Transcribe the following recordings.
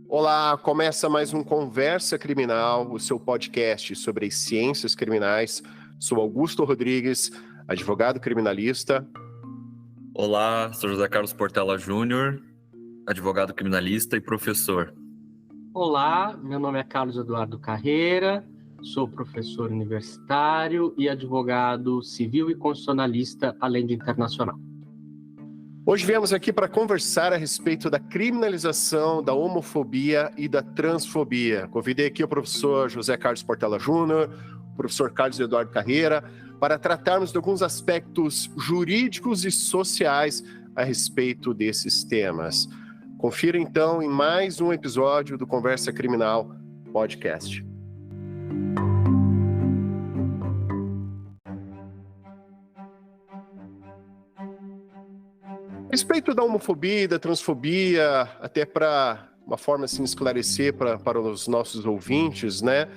Olá, começa mais um Conversa Criminal, o seu podcast sobre as ciências criminais. Sou Augusto Rodrigues, advogado criminalista. Olá, sou José Carlos Portela Júnior, advogado criminalista e professor. Olá, meu nome é Carlos Eduardo Carreira, sou professor universitário e advogado civil e constitucionalista, além de internacional. Hoje viemos aqui para conversar a respeito da criminalização da homofobia e da transfobia. Convidei aqui o professor José Carlos Portela Júnior, o professor Carlos Eduardo Carreira, para tratarmos de alguns aspectos jurídicos e sociais a respeito desses temas. Confira então em mais um episódio do Conversa Criminal Podcast. A respeito da homofobia e da transfobia, até para uma forma assim esclarecer para os nossos ouvintes, né?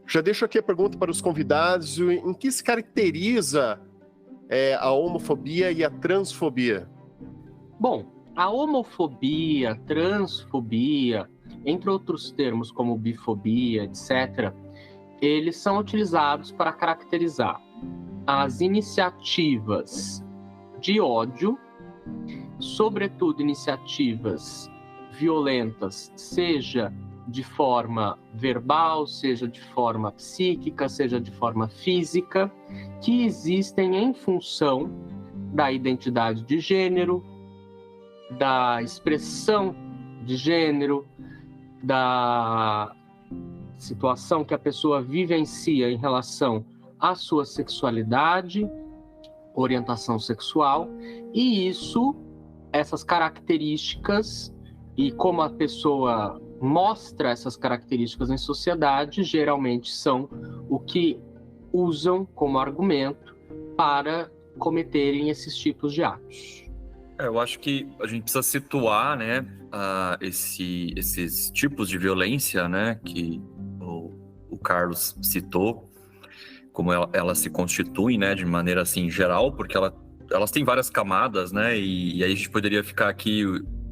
Já deixo aqui a pergunta para os convidados: em que se caracteriza a homofobia e a transfobia? Bom, a homofobia, transfobia, entre outros termos como bifobia, etc., eles são utilizados para caracterizar as iniciativas de ódio, sobretudo iniciativas violentas, seja de forma verbal, seja de forma psíquica, seja de forma física, que existem em função da identidade de gênero, da expressão de gênero, da situação que a pessoa vivencia em relação à sua sexualidade, orientação sexual, e essas características e como a pessoa mostra essas características em sociedade, geralmente são o que usam como argumento para cometerem esses tipos de atos. Eu acho que a gente precisa situar, né, esses tipos de violência, né, que o Carlos citou, como elas se constituem, né, de maneira assim geral, porque elas têm várias camadas, né, e aí a gente poderia ficar aqui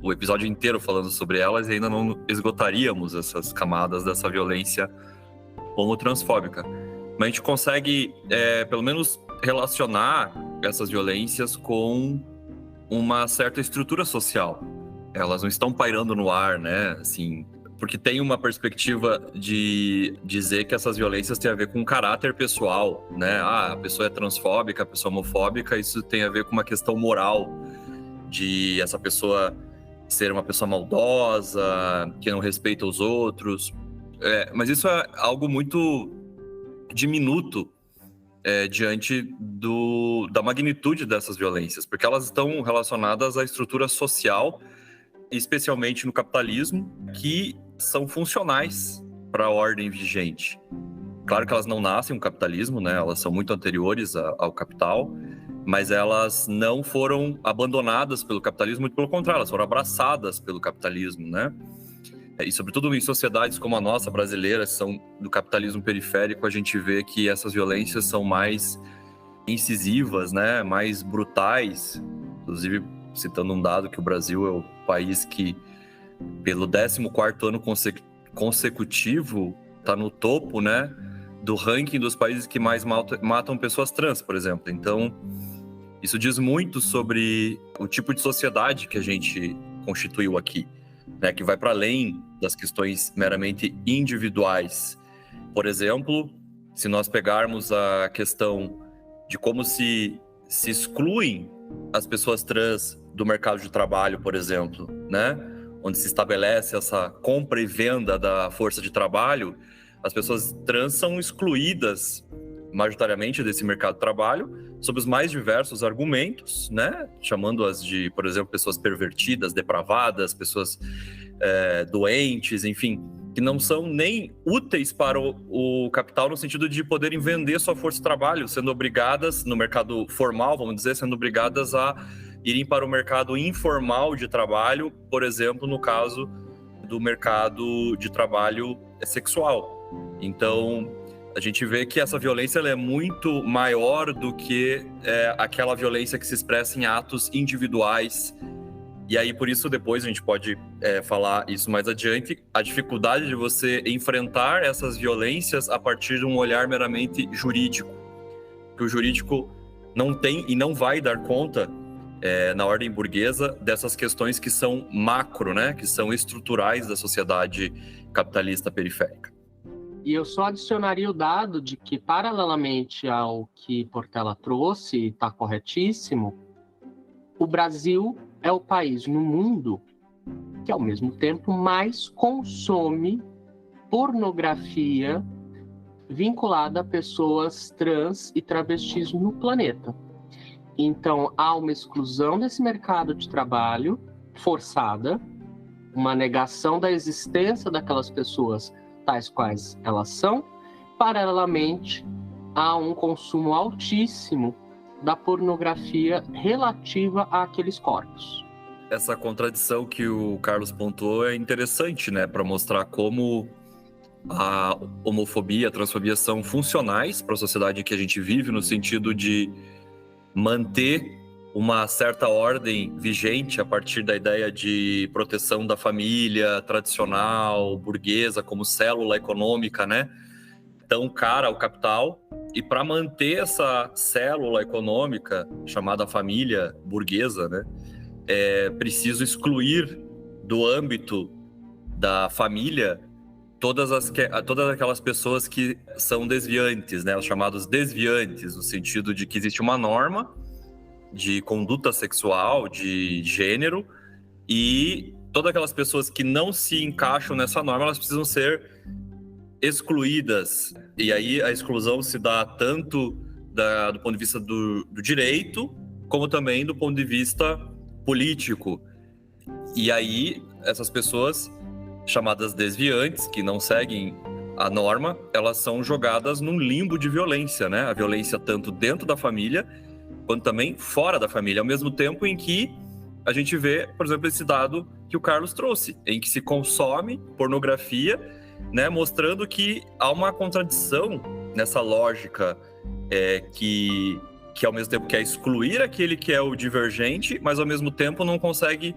o episódio inteiro falando sobre elas e ainda não esgotaríamos essas camadas dessa violência homotransfóbica. Mas a gente consegue, pelo menos, relacionar essas violências com uma certa estrutura social. Elas não estão pairando no ar, né, assim, porque tem uma perspectiva de dizer que essas violências têm a ver com caráter pessoal, né? A pessoa é transfóbica, a pessoa é homofóbica, isso tem a ver com uma questão moral, de essa pessoa ser uma pessoa maldosa, que não respeita os outros. Mas isso é algo muito diminuto diante da magnitude dessas violências, porque elas estão relacionadas à estrutura social, especialmente no capitalismo, que são funcionais para a ordem vigente. Claro que elas não nascem no capitalismo, né? Elas são muito anteriores ao capital, mas elas não foram abandonadas pelo capitalismo, muito pelo contrário, elas foram abraçadas pelo capitalismo, né? E sobretudo em sociedades como a nossa, brasileira, que são do capitalismo periférico, a gente vê que essas violências são mais incisivas, né? Mais brutais. Inclusive, citando um dado, que o Brasil é o país que, pelo 14º ano consecutivo, está no topo, né, do ranking dos países que mais matam pessoas trans, por exemplo. Então, isso diz muito sobre o tipo de sociedade que a gente constituiu aqui, né, que vai para além das questões meramente individuais. Por exemplo, se nós pegarmos a questão de como se excluem as pessoas trans do mercado de trabalho, por exemplo, né, onde se estabelece essa compra e venda da força de trabalho, as pessoas trans são excluídas majoritariamente desse mercado de trabalho sob os mais diversos argumentos, né, chamando-as de, por exemplo, pessoas pervertidas, depravadas, pessoas doentes, enfim, que não são nem úteis para o capital no sentido de poderem vender sua força de trabalho, sendo obrigadas, no mercado formal, vamos dizer, sendo obrigadas a irem para o mercado informal de trabalho, por exemplo, no caso do mercado de trabalho sexual. Então, a gente vê que essa violência ela é muito maior do que aquela violência que se expressa em atos individuais. E aí, por isso, depois a gente pode falar isso mais adiante, a dificuldade de você enfrentar essas violências a partir de um olhar meramente jurídico. Que o jurídico não tem e não vai dar conta, na ordem burguesa, dessas questões que são macro, né? Que são estruturais da sociedade capitalista periférica. E eu só adicionaria o dado de que, paralelamente ao que Portela trouxe, e está corretíssimo, o Brasil é o país no mundo que, ao mesmo tempo, mais consome pornografia vinculada a pessoas trans e travestis no planeta. Então, há uma exclusão desse mercado de trabalho forçada, uma negação da existência daquelas pessoas tais quais elas são, paralelamente há um consumo altíssimo da pornografia relativa àqueles corpos. Essa contradição que o Carlos pontuou é interessante, né, para mostrar como a homofobia, a transfobia são funcionais para a sociedade em que a gente vive, no sentido de manter uma certa ordem vigente a partir da ideia de proteção da família tradicional, burguesa, como célula econômica, né? Tão cara ao capital. E para manter essa célula econômica, chamada família burguesa, né? É preciso excluir do âmbito da família todas aquelas pessoas que são desviantes, né? Os chamados desviantes, no sentido de que existe uma norma de conduta sexual, de gênero, e todas aquelas pessoas que não se encaixam nessa norma, elas precisam ser excluídas. E aí a exclusão se dá tanto do ponto de vista do direito, como também do ponto de vista político. E aí essas pessoas chamadas desviantes, que não seguem a norma, elas são jogadas num limbo de violência, né? A violência tanto dentro da família, quanto também fora da família, ao mesmo tempo em que a gente vê, por exemplo, esse dado que o Carlos trouxe, em que se consome pornografia, né, mostrando que há uma contradição nessa lógica que ao mesmo tempo quer excluir aquele que é o divergente, mas ao mesmo tempo não consegue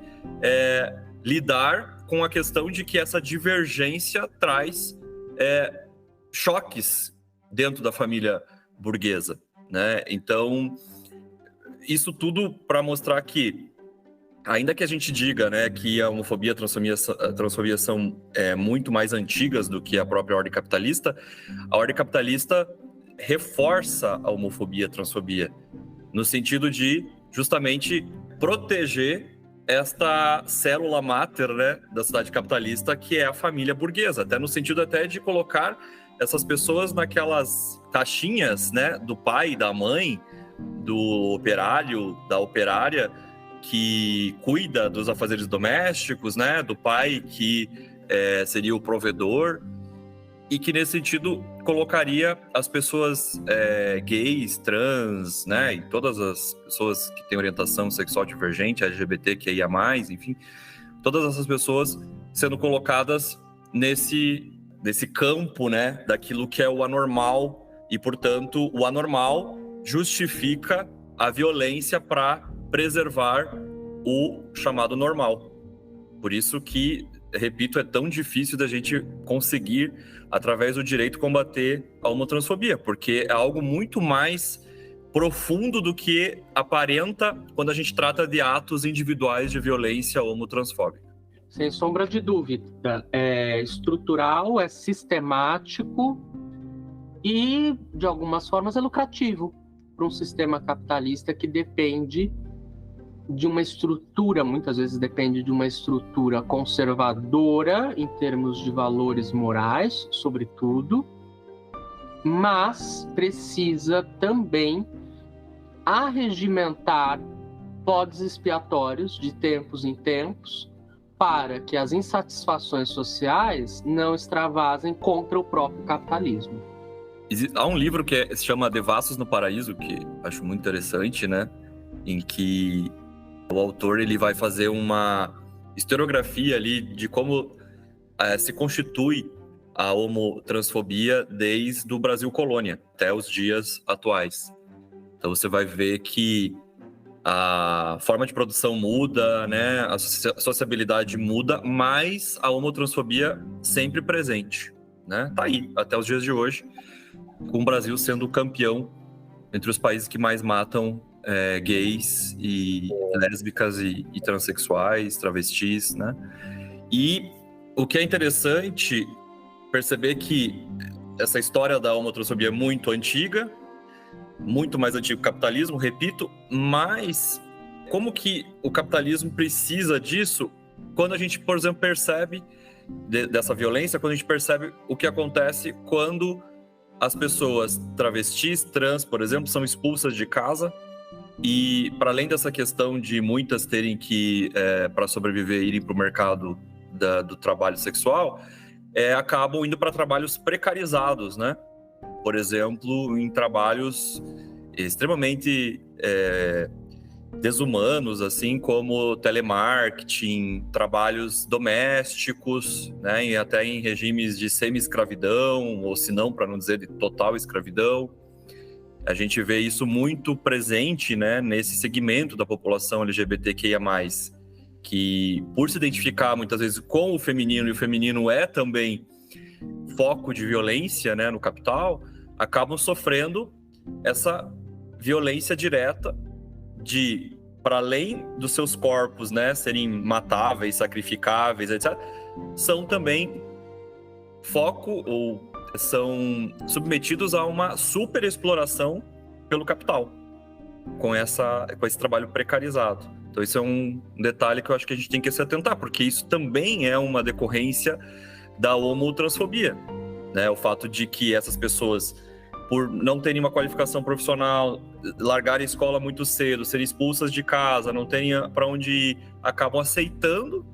lidar com a questão de que essa divergência traz choques dentro da família burguesa, né? Então, isso tudo para mostrar que, ainda que a gente diga, né, que a homofobia e a transfobia são muito mais antigas do que a própria ordem capitalista, a ordem capitalista reforça a homofobia e a transfobia, no sentido de justamente proteger esta célula máter, né, da sociedade capitalista, que é a família burguesa, até no sentido até de colocar essas pessoas naquelas caixinhas, né, do pai, da mãe, do operário, da operária, que cuida dos afazeres domésticos, né, do pai que seria o provedor, e que nesse sentido colocaria as pessoas gays, trans, né, e todas as pessoas que têm orientação sexual divergente, LGBTQIA+, enfim, todas essas pessoas sendo colocadas nesse campo, né, daquilo que é o anormal, e portanto o anormal justifica a violência para preservar o chamado normal. Por isso que, repito, é tão difícil da gente conseguir, através do direito, combater a homotransfobia, porque é algo muito mais profundo do que aparenta quando a gente trata de atos individuais de violência homotransfóbica. Sem sombra de dúvida, é estrutural, é sistemático e, de algumas formas, é lucrativo para um sistema capitalista que depende de uma estrutura, muitas vezes depende de uma estrutura conservadora em termos de valores morais, sobretudo, mas precisa também arregimentar bodes expiatórios de tempos em tempos para que as insatisfações sociais não extravasem contra o próprio capitalismo. Há um livro que se chama Devassos no Paraíso, que acho muito interessante, né? Em que o autor ele vai fazer uma historiografia ali de como se constitui a homotransfobia desde o Brasil colônia até os dias atuais. Então você vai ver que a forma de produção muda, né? A sociabilidade muda, mas a homotransfobia sempre presente, né? Tá aí, até os dias de hoje, com o Brasil sendo campeão entre os países que mais matam gays e lésbicas e transexuais, travestis, né? E o que é interessante perceber que essa história da homotransfobia é muito antiga, muito mais antigo que o capitalismo, repito, mas como que o capitalismo precisa disso quando a gente, por exemplo, percebe dessa violência, quando a gente percebe o que acontece quando as pessoas travestis, trans, por exemplo, são expulsas de casa e, para além dessa questão de muitas terem que, para sobreviver, irem para o mercado do trabalho sexual, acabam indo para trabalhos precarizados, né? Por exemplo, em trabalhos extremamente desumanos, assim como telemarketing, trabalhos domésticos, né, e até em regimes de semi-escravidão, ou se não, para não dizer de total escravidão. A gente vê isso muito presente, né, nesse segmento da população LGBTQIA+, que por se identificar muitas vezes com o feminino, e o feminino é também foco de violência, né, no capital, acabam sofrendo essa violência direta de, para além dos seus corpos, né, serem matáveis, sacrificáveis, etc., são também foco ou são submetidos a uma superexploração pelo capital, com esse trabalho precarizado. Então isso é um detalhe que eu acho que a gente tem que se atentar, porque isso também é uma decorrência da homotransfobia, né? O fato de que essas pessoas, por não terem uma qualificação profissional, largarem a escola muito cedo, serem expulsas de casa, não terem para onde ir, acabam aceitando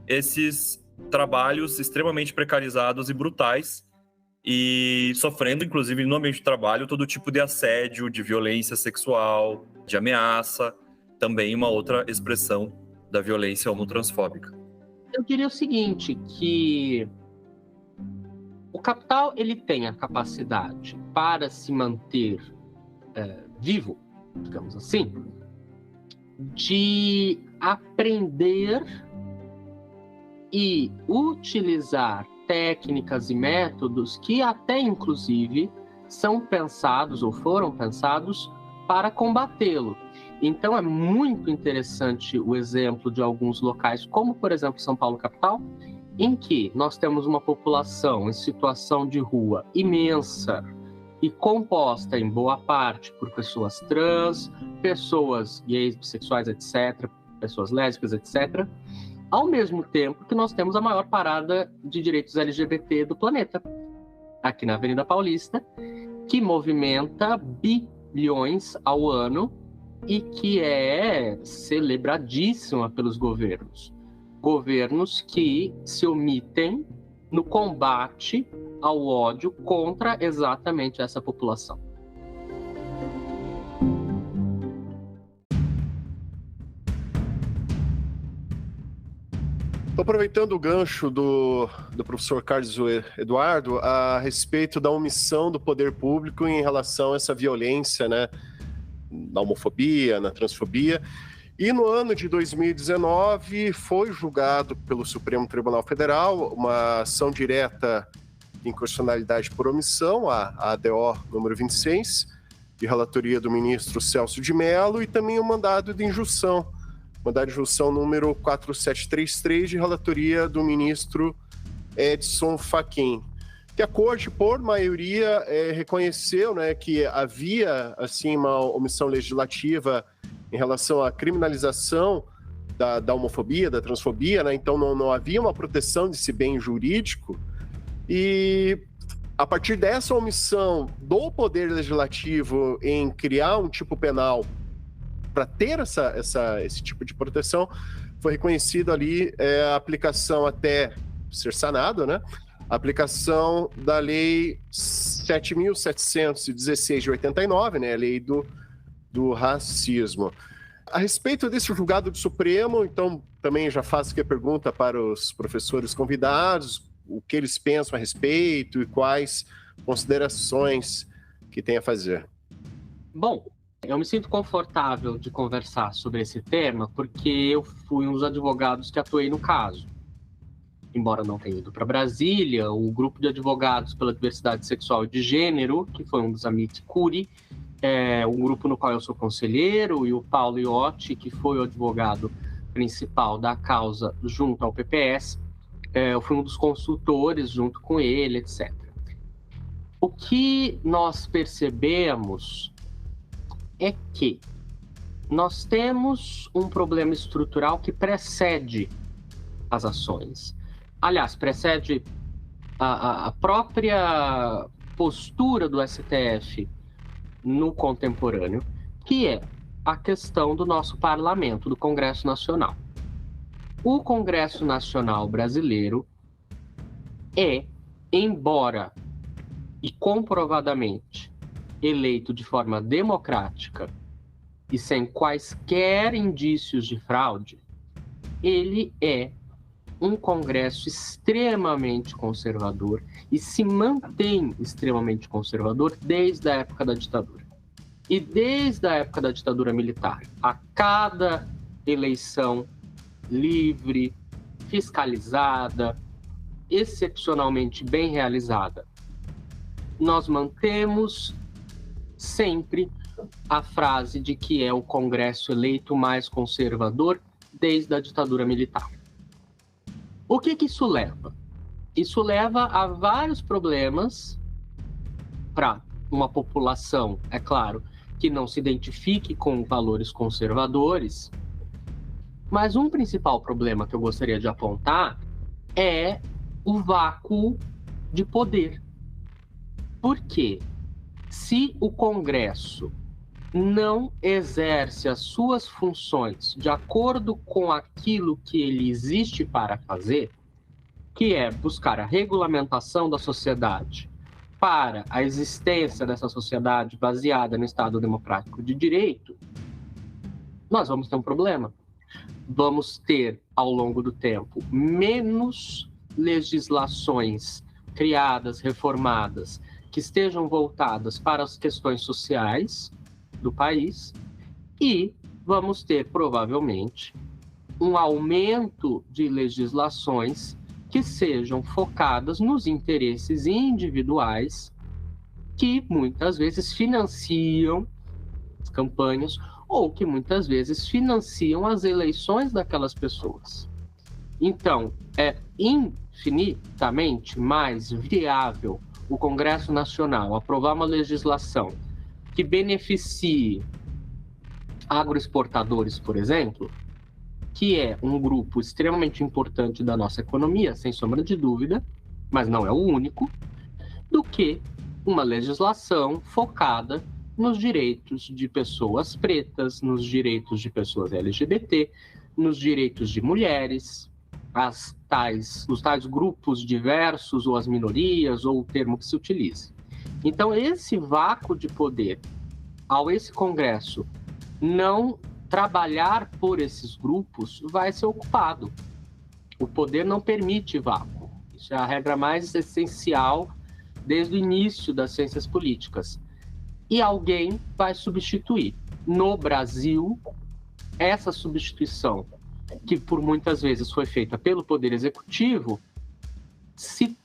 esses trabalhos extremamente precarizados e brutais e sofrendo, inclusive, no ambiente de trabalho, todo tipo de assédio, de violência sexual, de ameaça, também uma outra expressão da violência homotransfóbica. Eu diria o seguinte, que o capital ele tem a capacidade para se manter vivo, digamos assim, de aprender e utilizar técnicas e métodos que até, inclusive, são pensados ou foram pensados para combatê-lo. Então é muito interessante o exemplo de alguns locais, como, por exemplo, São Paulo capital, em que nós temos uma população em situação de rua imensa e composta em boa parte por pessoas trans, pessoas gays, bissexuais, etc., pessoas lésbicas, etc., ao mesmo tempo que nós temos a maior parada de direitos LGBT do planeta, aqui na Avenida Paulista, que movimenta bilhões ao ano e que é celebradíssima pelos governos. Governos que se omitem no combate ao ódio contra exatamente essa população. Estou aproveitando o gancho do professor Carlos Eduardo a respeito da omissão do poder público em relação a essa violência, né, na homofobia, na transfobia. E no ano de 2019 foi julgado pelo Supremo Tribunal Federal uma ação direta de inconstitucionalidade por omissão, a ADO número 26, de relatoria do ministro Celso de Mello, e também o mandado de injunção número 4733, de relatoria do ministro Edson Fachin, que a Corte, por maioria, reconheceu, né, que havia assim, uma omissão legislativa em relação à criminalização da homofobia, da transfobia, né? Então não havia uma proteção desse bem jurídico, e a partir dessa omissão do Poder Legislativo em criar um tipo penal para ter esse tipo de proteção, foi reconhecido ali a aplicação, até ser sanado, né? A aplicação da Lei 7.716 de 89, né? A lei do racismo. A respeito desse julgado do Supremo, então também já faço aqui a pergunta para os professores convidados, o que eles pensam a respeito e quais considerações que tem a fazer. Bom, eu me sinto confortável de conversar sobre esse tema porque eu fui um dos advogados que atuei no caso. Embora não tenha ido para Brasília, o grupo de advogados pela diversidade sexual e de gênero, que foi um dos Amici Curiae, um grupo no qual eu sou conselheiro, e o Paulo Iotti, que foi o advogado principal da causa junto ao PPS, eu fui um dos consultores junto com ele, etc. O que nós percebemos é que nós temos um problema estrutural que precede as ações. Aliás, precede a própria postura do STF no contemporâneo, que é a questão do nosso parlamento, do Congresso Nacional. O Congresso Nacional brasileiro embora e comprovadamente eleito de forma democrática e sem quaisquer indícios de fraude, ele é um Congresso extremamente conservador e se mantém extremamente conservador desde a época da ditadura. E desde a época da ditadura militar, a cada eleição livre, fiscalizada, excepcionalmente bem realizada, nós mantemos sempre a frase de que é o Congresso eleito mais conservador desde a ditadura militar. O que isso leva? Isso leva a vários problemas para uma população, é claro, que não se identifique com valores conservadores, mas um principal problema que eu gostaria de apontar é o vácuo de poder. Por quê? Se o Congresso não exerce as suas funções de acordo com aquilo que ele existe para fazer, que é buscar a regulamentação da sociedade para a existência dessa sociedade baseada no Estado Democrático de Direito, nós vamos ter um problema. Vamos ter, ao longo do tempo, menos legislações criadas, reformadas, que estejam voltadas para as questões sociais do país, e vamos ter, provavelmente, um aumento de legislações que sejam focadas nos interesses individuais que muitas vezes financiam as campanhas ou que muitas vezes financiam as eleições daquelas pessoas. Então, é infinitamente mais viável o Congresso Nacional aprovar uma legislação que beneficie agroexportadores, por exemplo, que é um grupo extremamente importante da nossa economia, sem sombra de dúvida, mas não é o único, do que uma legislação focada nos direitos de pessoas pretas, nos direitos de pessoas LGBT, nos direitos de mulheres, os tais grupos diversos, ou as minorias, ou o termo que se utilize. Então, esse vácuo de poder, ao esse Congresso não trabalhar por esses grupos, vai ser ocupado. O poder não permite vácuo. Isso é a regra mais essencial desde o início das ciências políticas. E alguém vai substituir. No Brasil, essa substituição, que por muitas vezes foi feita pelo Poder Executivo, se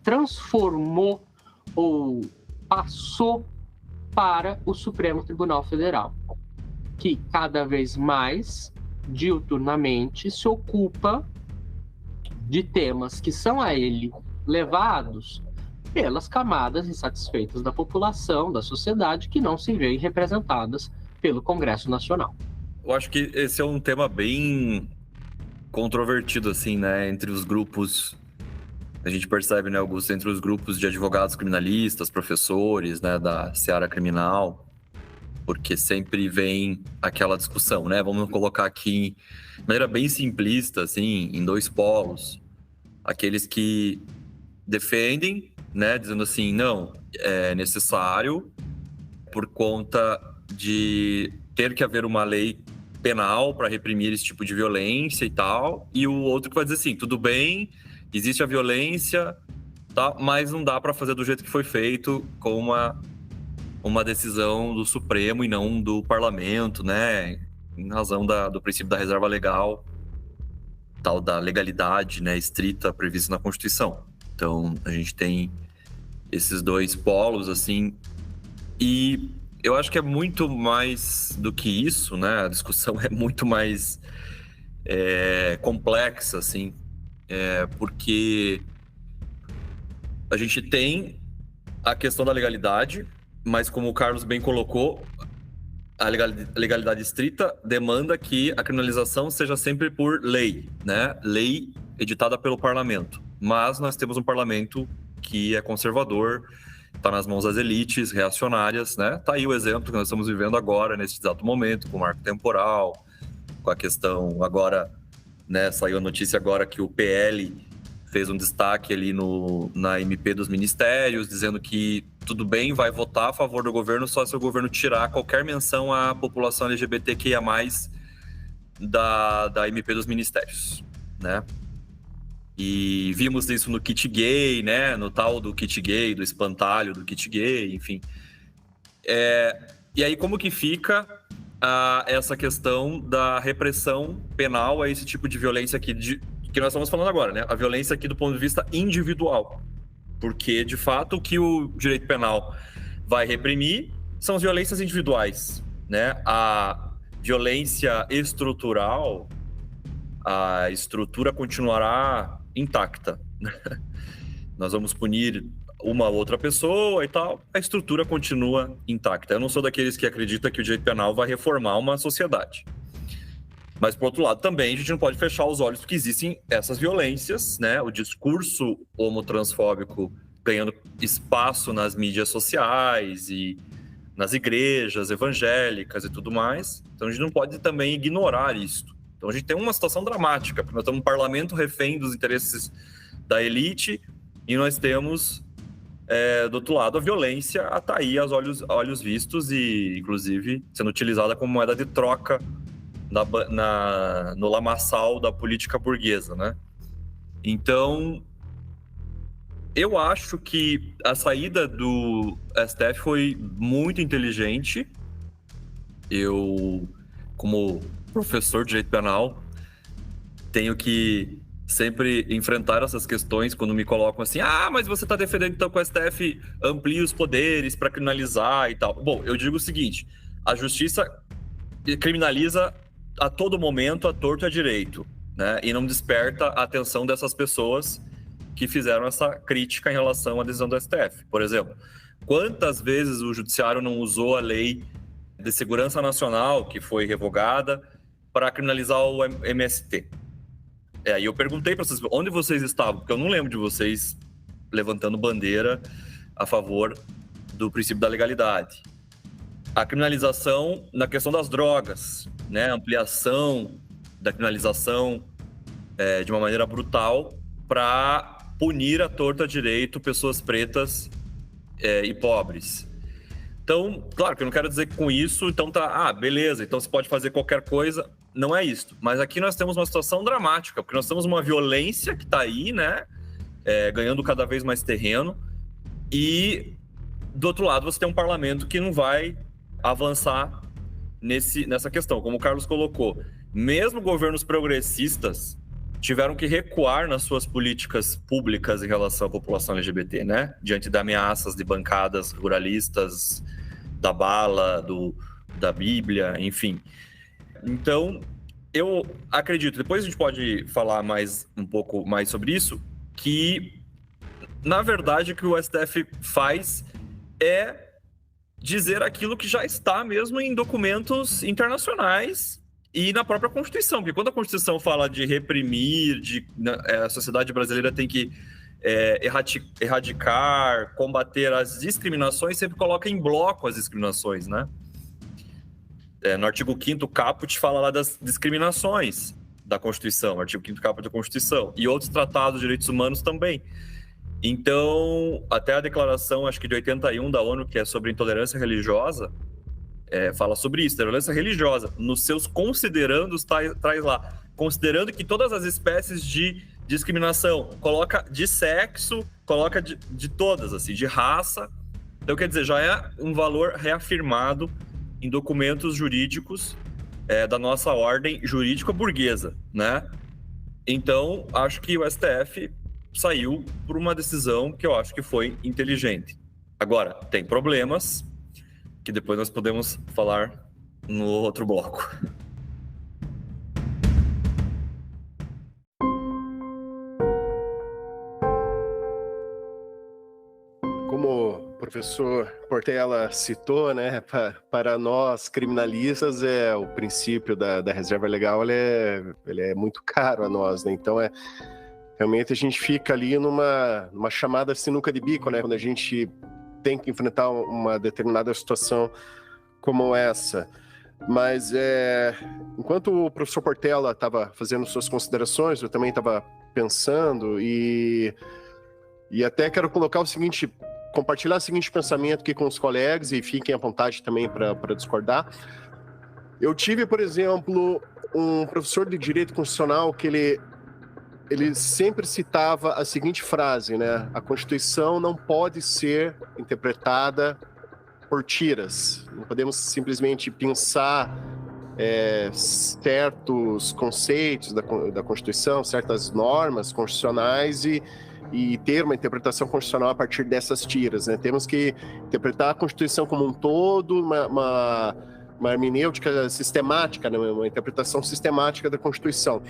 transformou ou passou para o Supremo Tribunal Federal, que cada vez mais, diuturnamente, se ocupa de temas que são a ele levados pelas camadas insatisfeitas da população, da sociedade, que não se veem representadas pelo Congresso Nacional. Eu acho que esse é um tema bem controvertido, assim, né, entre os grupos. A gente percebe, né, Augusto, entre os grupos de advogados criminalistas, professores, né, da seara criminal, porque sempre vem aquela discussão, né? Vamos colocar aqui de maneira bem simplista, assim, em dois polos. Aqueles que defendem, né, dizendo assim, não, é necessário por conta de ter que haver uma lei penal para reprimir esse tipo de violência e tal, e o outro que vai dizer assim, tudo bem existe a violência, tá? Mas não dá para fazer do jeito que foi feito, com uma decisão do Supremo e não do Parlamento, né? Em razão do princípio da reserva legal, tal da legalidade, né, estrita prevista na Constituição. Então, a gente tem esses dois polos, assim, e eu acho que é muito mais do que isso, né? A discussão é muito mais complexa, assim, porque a gente tem a questão da legalidade, mas como o Carlos bem colocou, a legalidade estrita demanda que a criminalização seja sempre por lei, né? Lei editada pelo parlamento. Mas nós temos um parlamento que é conservador, está nas mãos das elites reacionárias, né? Tá aí o exemplo que nós estamos vivendo agora, nesse exato momento, com o marco temporal, com a questão agora, né? Saiu a notícia agora que o PL fez um destaque ali na MP dos ministérios, dizendo que tudo bem, vai votar a favor do governo só se o governo tirar qualquer menção à população LGBTQIA+, da MP dos ministérios, né? E vimos isso no kit gay, né? No tal do kit gay, do espantalho do kit gay, enfim. E aí como que fica essa questão da repressão penal a esse tipo de violência aqui, que nós estamos falando agora, né? A violência aqui do ponto de vista individual. Porque, de fato, o que o direito penal vai reprimir são as violências individuais, né? A violência estrutural, a estrutura continuará intacta. Nós vamos punir uma ou outra pessoa e tal, a estrutura continua intacta. Eu não sou daqueles que acreditam que o direito penal vai reformar uma sociedade. Mas, por outro lado, também a gente não pode fechar os olhos porque existem essas violências, né? O discurso homotransfóbico ganhando espaço nas mídias sociais e nas igrejas evangélicas e tudo mais. Então, a gente não pode também ignorar isso. Então, a gente tem uma situação dramática, porque nós temos um parlamento refém dos interesses da elite e nós temos, do outro lado, a violência a tá aí aos olhos vistos e, inclusive, sendo utilizada como moeda de troca no lamaçal da política burguesa, né? Então, eu acho que a saída do STF foi muito inteligente. Eu, como professor de direito penal, tenho que sempre enfrentar essas questões quando me colocam assim, mas você está defendendo então que o STF amplie os poderes para criminalizar e tal. Bom, eu digo o seguinte, a justiça criminaliza a todo momento, a torto e a direito, né? E não desperta a atenção dessas pessoas que fizeram essa crítica em relação à decisão do STF. Por exemplo, quantas vezes o judiciário não usou a lei de segurança nacional, que foi revogada, para criminalizar o MST? E eu perguntei para vocês, onde vocês estavam? Porque eu não lembro de vocês levantando bandeira a favor do princípio da legalidade. A criminalização na questão das drogas, né? A ampliação da criminalização de uma maneira brutal para punir à torta direito pessoas pretas e pobres. Então, claro que eu não quero dizer que com isso, então beleza, então você pode fazer qualquer coisa. Não é isso. Mas aqui nós temos uma situação dramática, porque nós temos uma violência que está aí, né? Ganhando cada vez mais terreno. E, do outro lado, você tem um parlamento que não vai avançar nessa questão. Como o Carlos colocou, mesmo governos progressistas tiveram que recuar nas suas políticas públicas em relação à população LGBT, né? Diante de ameaças de bancadas ruralistas, da bala, da Bíblia, enfim. Então, eu acredito, depois a gente pode falar um pouco mais sobre isso, que, na verdade, o que o STF faz é dizer aquilo que já está mesmo em documentos internacionais e na própria Constituição, porque quando a Constituição fala de reprimir, a sociedade brasileira tem que erradicar, combater as discriminações, sempre coloca em bloco as discriminações, né? No artigo 5º caput fala lá das discriminações da Constituição, artigo 5º caput da Constituição, e outros tratados de direitos humanos também. Então, até a declaração, acho que de 81 da ONU, que é sobre intolerância religiosa, fala sobre isso, tolerância religiosa. Nos seus considerandos, traz lá, considerando que todas as espécies de discriminação, coloca de sexo, coloca de todas, assim, de raça. Então, quer dizer, já é um valor reafirmado em documentos jurídicos da nossa ordem jurídica burguesa, né? Então, acho que o STF saiu por uma decisão que eu acho que foi inteligente. Agora, tem problemas que depois nós podemos falar no outro bloco. Como o professor Portela citou, né, para nós criminalistas, o princípio da reserva legal ele é muito caro a nós, né? Então, realmente a gente fica ali numa chamada sinuca de bico, né? Quando a gente tem que enfrentar uma determinada situação como essa. Mas, enquanto o professor Portela estava fazendo suas considerações, eu também estava pensando e até quero colocar compartilhar o seguinte pensamento aqui com os colegas e fiquem à vontade também para discordar. Eu tive, por exemplo, um professor de Direito Constitucional que ele sempre citava a seguinte frase, né? A Constituição não pode ser interpretada por tiras. Não podemos simplesmente pensar certos conceitos da Constituição, certas normas constitucionais e ter uma interpretação constitucional a partir dessas tiras, né? Temos que interpretar a Constituição como um todo, uma hermenêutica sistemática, né? Uma interpretação sistemática da Constituição.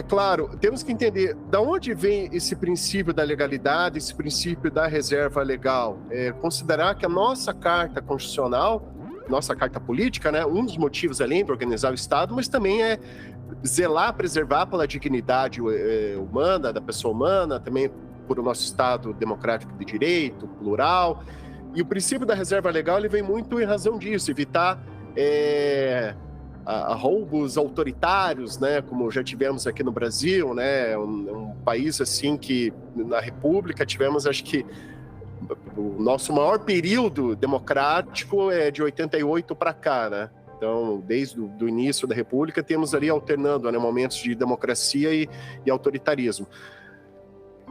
Claro, temos que entender de onde vem esse princípio da legalidade, esse princípio da reserva legal. Considerar que a nossa Carta Constitucional, nossa Carta Política, né? Um dos motivos além de organizar o Estado, mas também zelar, preservar pela dignidade humana, da pessoa humana, também por o nosso Estado democrático de direito, plural. E o princípio da reserva legal ele vem muito em razão disso, evitar roubos autoritários, né, como já tivemos aqui no Brasil, né, um país assim que na República tivemos, acho que o nosso maior período democrático é de 88 para cá, né? Então, desde o início da República, temos ali alternando, né, momentos de democracia e autoritarismo.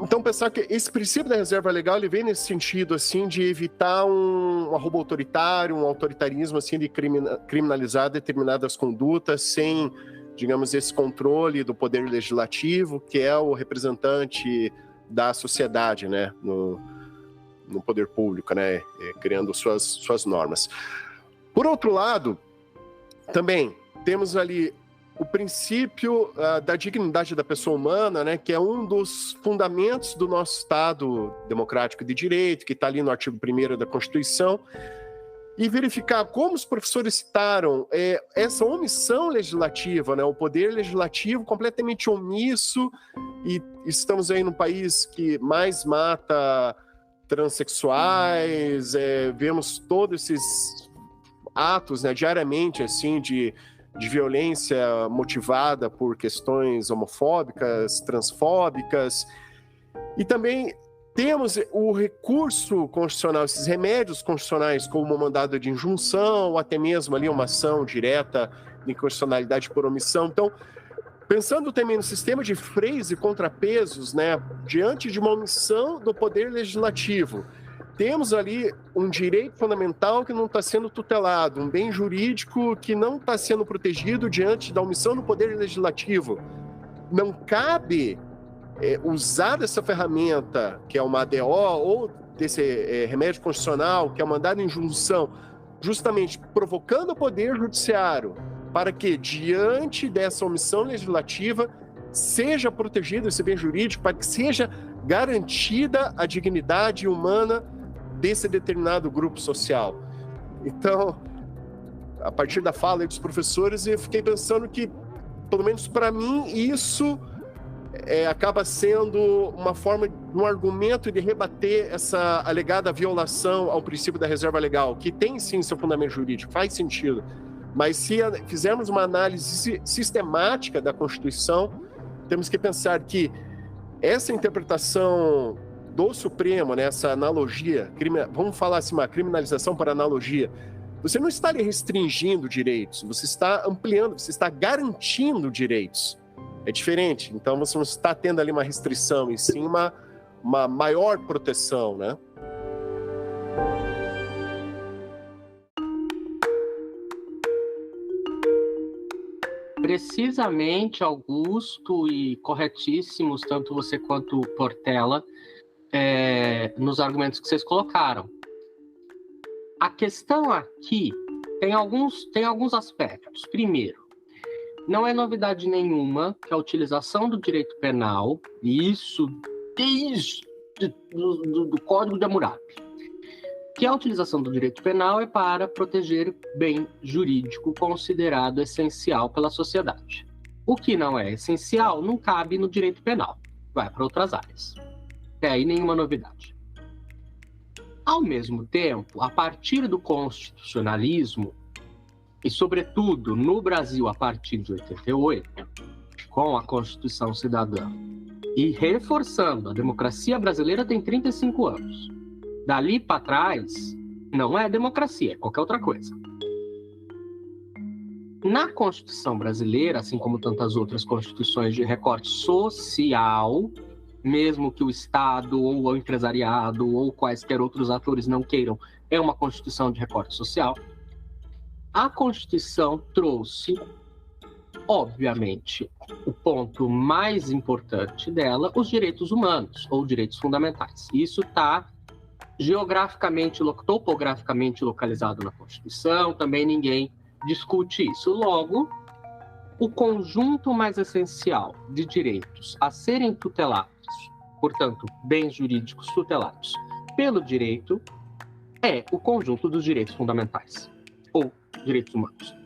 Então, pensar que esse princípio da reserva legal ele vem nesse sentido assim de evitar um roubo autoritário, um autoritarismo assim de criminalizar determinadas condutas sem, digamos, esse controle do poder legislativo, que é o representante da sociedade, né, no poder público, né, criando suas normas. Por outro lado, também temos ali o princípio da dignidade da pessoa humana, né, que é um dos fundamentos do nosso Estado democrático de direito, que está ali no artigo 1º da Constituição, e verificar como os professores citaram essa omissão legislativa, né, o poder legislativo completamente omisso, e estamos aí num país que mais mata transexuais, vemos todos esses atos, né, diariamente, assim, de violência motivada por questões homofóbicas, transfóbicas, e também temos o recurso constitucional, esses remédios constitucionais como o mandado de injunção, ou até mesmo ali uma ação direta de inconstitucionalidade por omissão. Então, pensando também no sistema de freios e contrapesos, né, diante de uma omissão do poder legislativo, temos ali um direito fundamental que não está sendo tutelado, um bem jurídico que não está sendo protegido diante da omissão do poder legislativo. Não cabe usar dessa ferramenta, que é uma ADO, ou desse remédio constitucional, que é o mandado em injunção, justamente provocando o poder judiciário para que, diante dessa omissão legislativa, seja protegido esse bem jurídico, para que seja garantida a dignidade humana desse determinado grupo social. Então, a partir da fala dos professores, eu fiquei pensando que, pelo menos para mim, isso acaba sendo uma forma, um argumento de rebater essa alegada violação ao princípio da reserva legal, que tem sim seu fundamento jurídico, faz sentido, mas se fizermos uma análise sistemática da Constituição, temos que pensar que essa interpretação do Supremo, né, essa analogia, vamos falar assim, uma criminalização por analogia, você não está restringindo direitos, você está ampliando, você está garantindo direitos. é diferente. Então você não está tendo ali uma restrição, e sim uma maior proteção, né? Precisamente, Augusto, e corretíssimos, tanto você quanto Portela, nos argumentos que vocês colocaram. A questão aqui tem alguns aspectos. Primeiro, não é novidade nenhuma que a utilização do direito penal, e isso desde do Código de Hammurabi, que a utilização do direito penal é para proteger bem jurídico considerado essencial pela sociedade. O que não é essencial não cabe no direito penal, vai para outras áreas. Até aí nenhuma novidade. Ao mesmo tempo, a partir do constitucionalismo, e sobretudo no Brasil a partir de 88, com a Constituição Cidadã, e reforçando, a democracia brasileira tem 35 anos. Dali para trás, não é democracia, é qualquer outra coisa. Na Constituição brasileira, assim como tantas outras constituições de recorte social, mesmo que o Estado ou o empresariado ou quaisquer outros atores não queiram, é uma Constituição de recorte social. A Constituição trouxe, obviamente, o ponto mais importante dela, os direitos humanos ou direitos fundamentais. Isso está geograficamente, topograficamente localizado na Constituição, também ninguém discute isso. Logo, o conjunto mais essencial de direitos a serem tutelados, portanto, bens jurídicos tutelados pelo direito, é o conjunto dos direitos fundamentais, ou direitos humanos.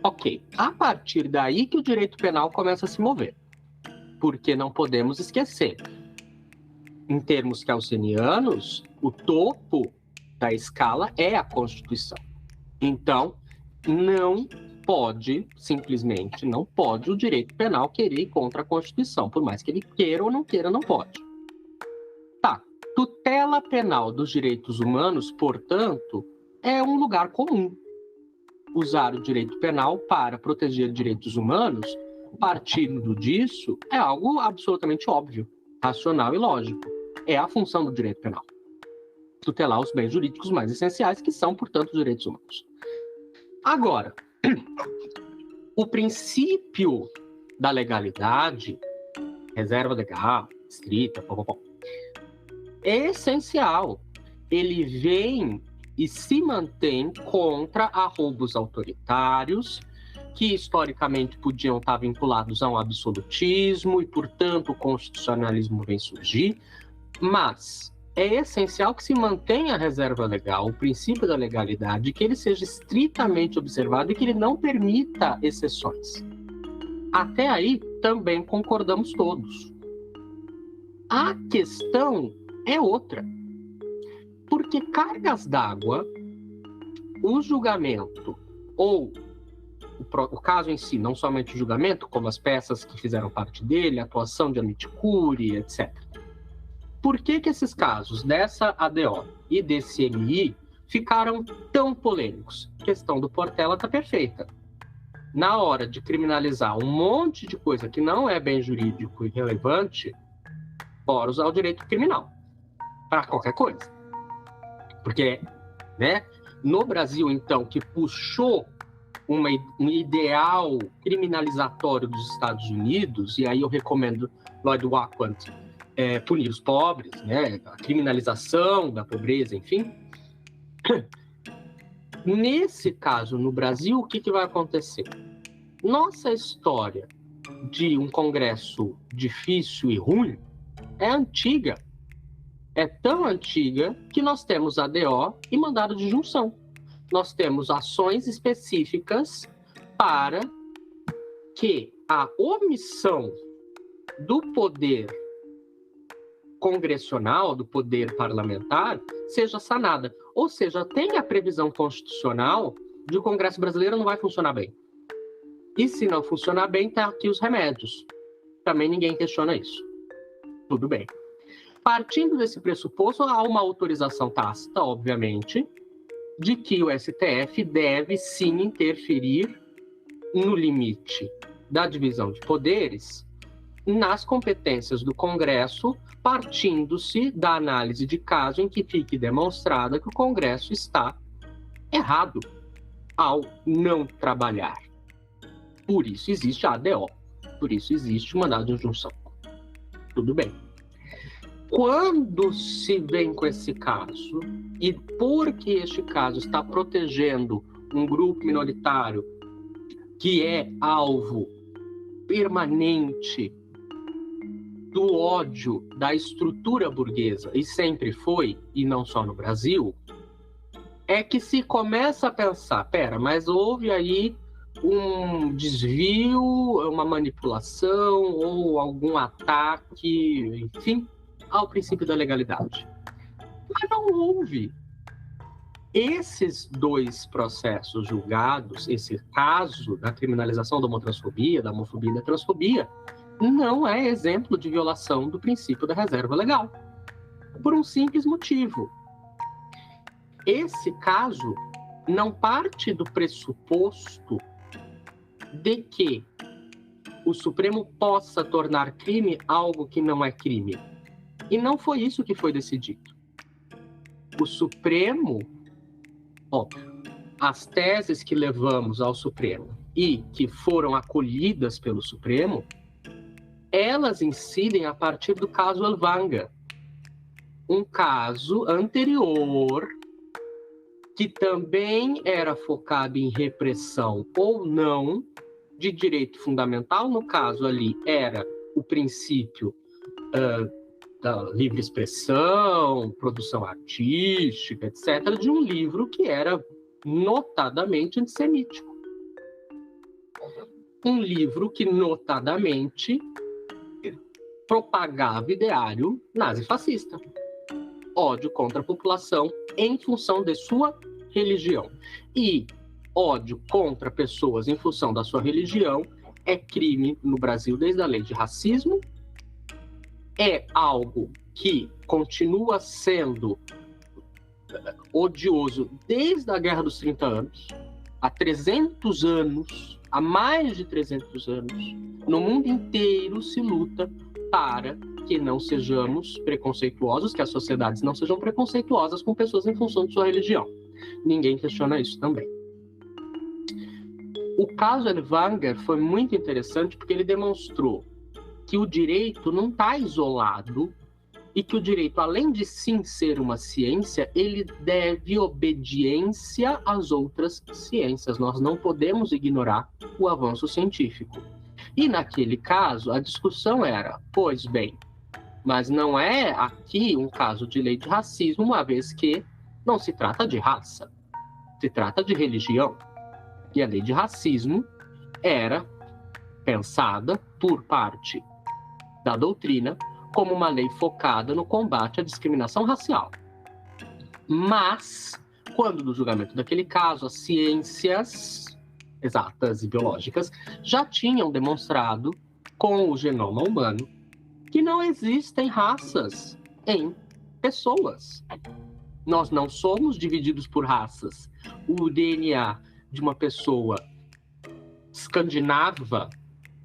Ok, a partir daí que o direito penal começa a se mover, porque não podemos esquecer, em termos kelsenianos, o topo da escala é a Constituição. Então, simplesmente não pode o direito penal querer ir contra a Constituição, por mais que ele queira ou não queira, não pode. Tá, tutela penal dos direitos humanos, portanto, é um lugar comum. Usar o direito penal para proteger direitos humanos, partindo disso, é algo absolutamente óbvio, racional e lógico. É a função do direito penal. Tutelar os bens jurídicos mais essenciais, que são, portanto, os direitos humanos. Agora, o princípio da legalidade, reserva legal, estrita, é essencial. Ele vem e se mantém contra arroubos autoritários, que historicamente podiam estar vinculados a um absolutismo, e, portanto, o constitucionalismo vem surgir. Mas é essencial que se mantenha a reserva legal, o princípio da legalidade, que ele seja estritamente observado e que ele não permita exceções. Até aí, também concordamos todos. A questão é outra. Porque cargas d'água, o julgamento, ou o caso em si, não somente o julgamento, como as peças que fizeram parte dele, a atuação de amiticúria, etc. Por que esses casos dessa ADO e desse MI ficaram tão polêmicos? A questão do Portela está perfeita. Na hora de criminalizar um monte de coisa que não é bem jurídico e relevante, bora usar o direito criminal para qualquer coisa. Porque, né, no Brasil, então, que puxou um ideal criminalizatório dos Estados Unidos, e aí eu recomendo Lloyd Wacquant, punir os pobres, né, a criminalização da pobreza, enfim. Nesse caso, no Brasil, o que vai acontecer? Nossa história de um Congresso difícil e ruim é antiga. É tão antiga que nós temos ADO e mandado de junção. Nós temos ações específicas para que a omissão do poder congressional, do poder parlamentar, seja sanada. Ou seja, tem a previsão constitucional de que o Congresso brasileiro não vai funcionar bem. E se não funcionar bem, tá aqui os remédios. Também ninguém questiona isso. Tudo bem. Partindo desse pressuposto, há uma autorização tácita, obviamente, de que o STF deve sim interferir no limite da divisão de poderes nas competências do Congresso, partindo-se da análise de caso em que fique demonstrada que o Congresso está errado ao não trabalhar. Por isso existe a ADO, por isso existe o mandado de injunção. Tudo bem. Quando se vem com esse caso, e porque este caso está protegendo um grupo minoritário que é alvo permanente do ódio da estrutura burguesa, e sempre foi, e não só no Brasil, é que se começa a pensar, mas houve aí um desvio, uma manipulação ou algum ataque, enfim, ao princípio da legalidade. Mas não houve. Esses dois processos julgados, esse caso da criminalização da homotransfobia, da homofobia e da transfobia, não é exemplo de violação do princípio da reserva legal. Por um simples motivo. Esse caso não parte do pressuposto de que o Supremo possa tornar crime algo que não é crime. E não foi isso que foi decidido. O Supremo, as teses que levamos ao Supremo e que foram acolhidas pelo Supremo, elas incidem a partir do caso Elvanga, um caso anterior que também era focado em repressão ou não de direito fundamental. No caso ali era o princípio da livre expressão, produção artística, etc., de um livro que era notadamente antissemítico. Um livro que notadamente propagava ideário nazifascista, ódio contra a população em função de sua religião. E ódio contra pessoas em função da sua religião é crime no Brasil desde a lei de racismo, é algo que continua sendo odioso desde a Guerra dos 30 anos, há 300 anos, há mais de 300 anos, no mundo inteiro se luta para que não sejamos preconceituosos, que as sociedades não sejam preconceituosas com pessoas em função de sua religião. Ninguém questiona isso também. O caso Elvanger foi muito interessante porque ele demonstrou que o direito não está isolado e que o direito, além de sim ser uma ciência, ele deve obediência às outras ciências. Nós não podemos ignorar o avanço científico. E naquele caso, a discussão era, pois bem, mas não é aqui um caso de lei de racismo, uma vez que não se trata de raça, se trata de religião. E a lei de racismo era pensada por parte da doutrina como uma lei focada no combate à discriminação racial. Mas, quando no julgamento daquele caso, as ciências exatas e biológicas já tinham demonstrado com o genoma humano que não existem raças em pessoas. Nós não somos divididos por raças. O DNA de uma pessoa escandinava,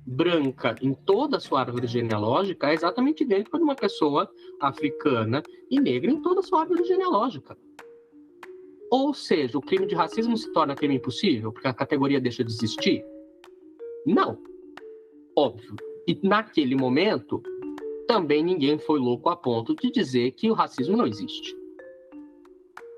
branca, em toda a sua árvore genealógica, é exatamente idêntico de uma pessoa africana e negra em toda a sua árvore genealógica. Ou seja, o crime de racismo se torna crime impossível porque a categoria deixa de existir? Não. Óbvio. E naquele momento, também ninguém foi louco a ponto de dizer que o racismo não existe.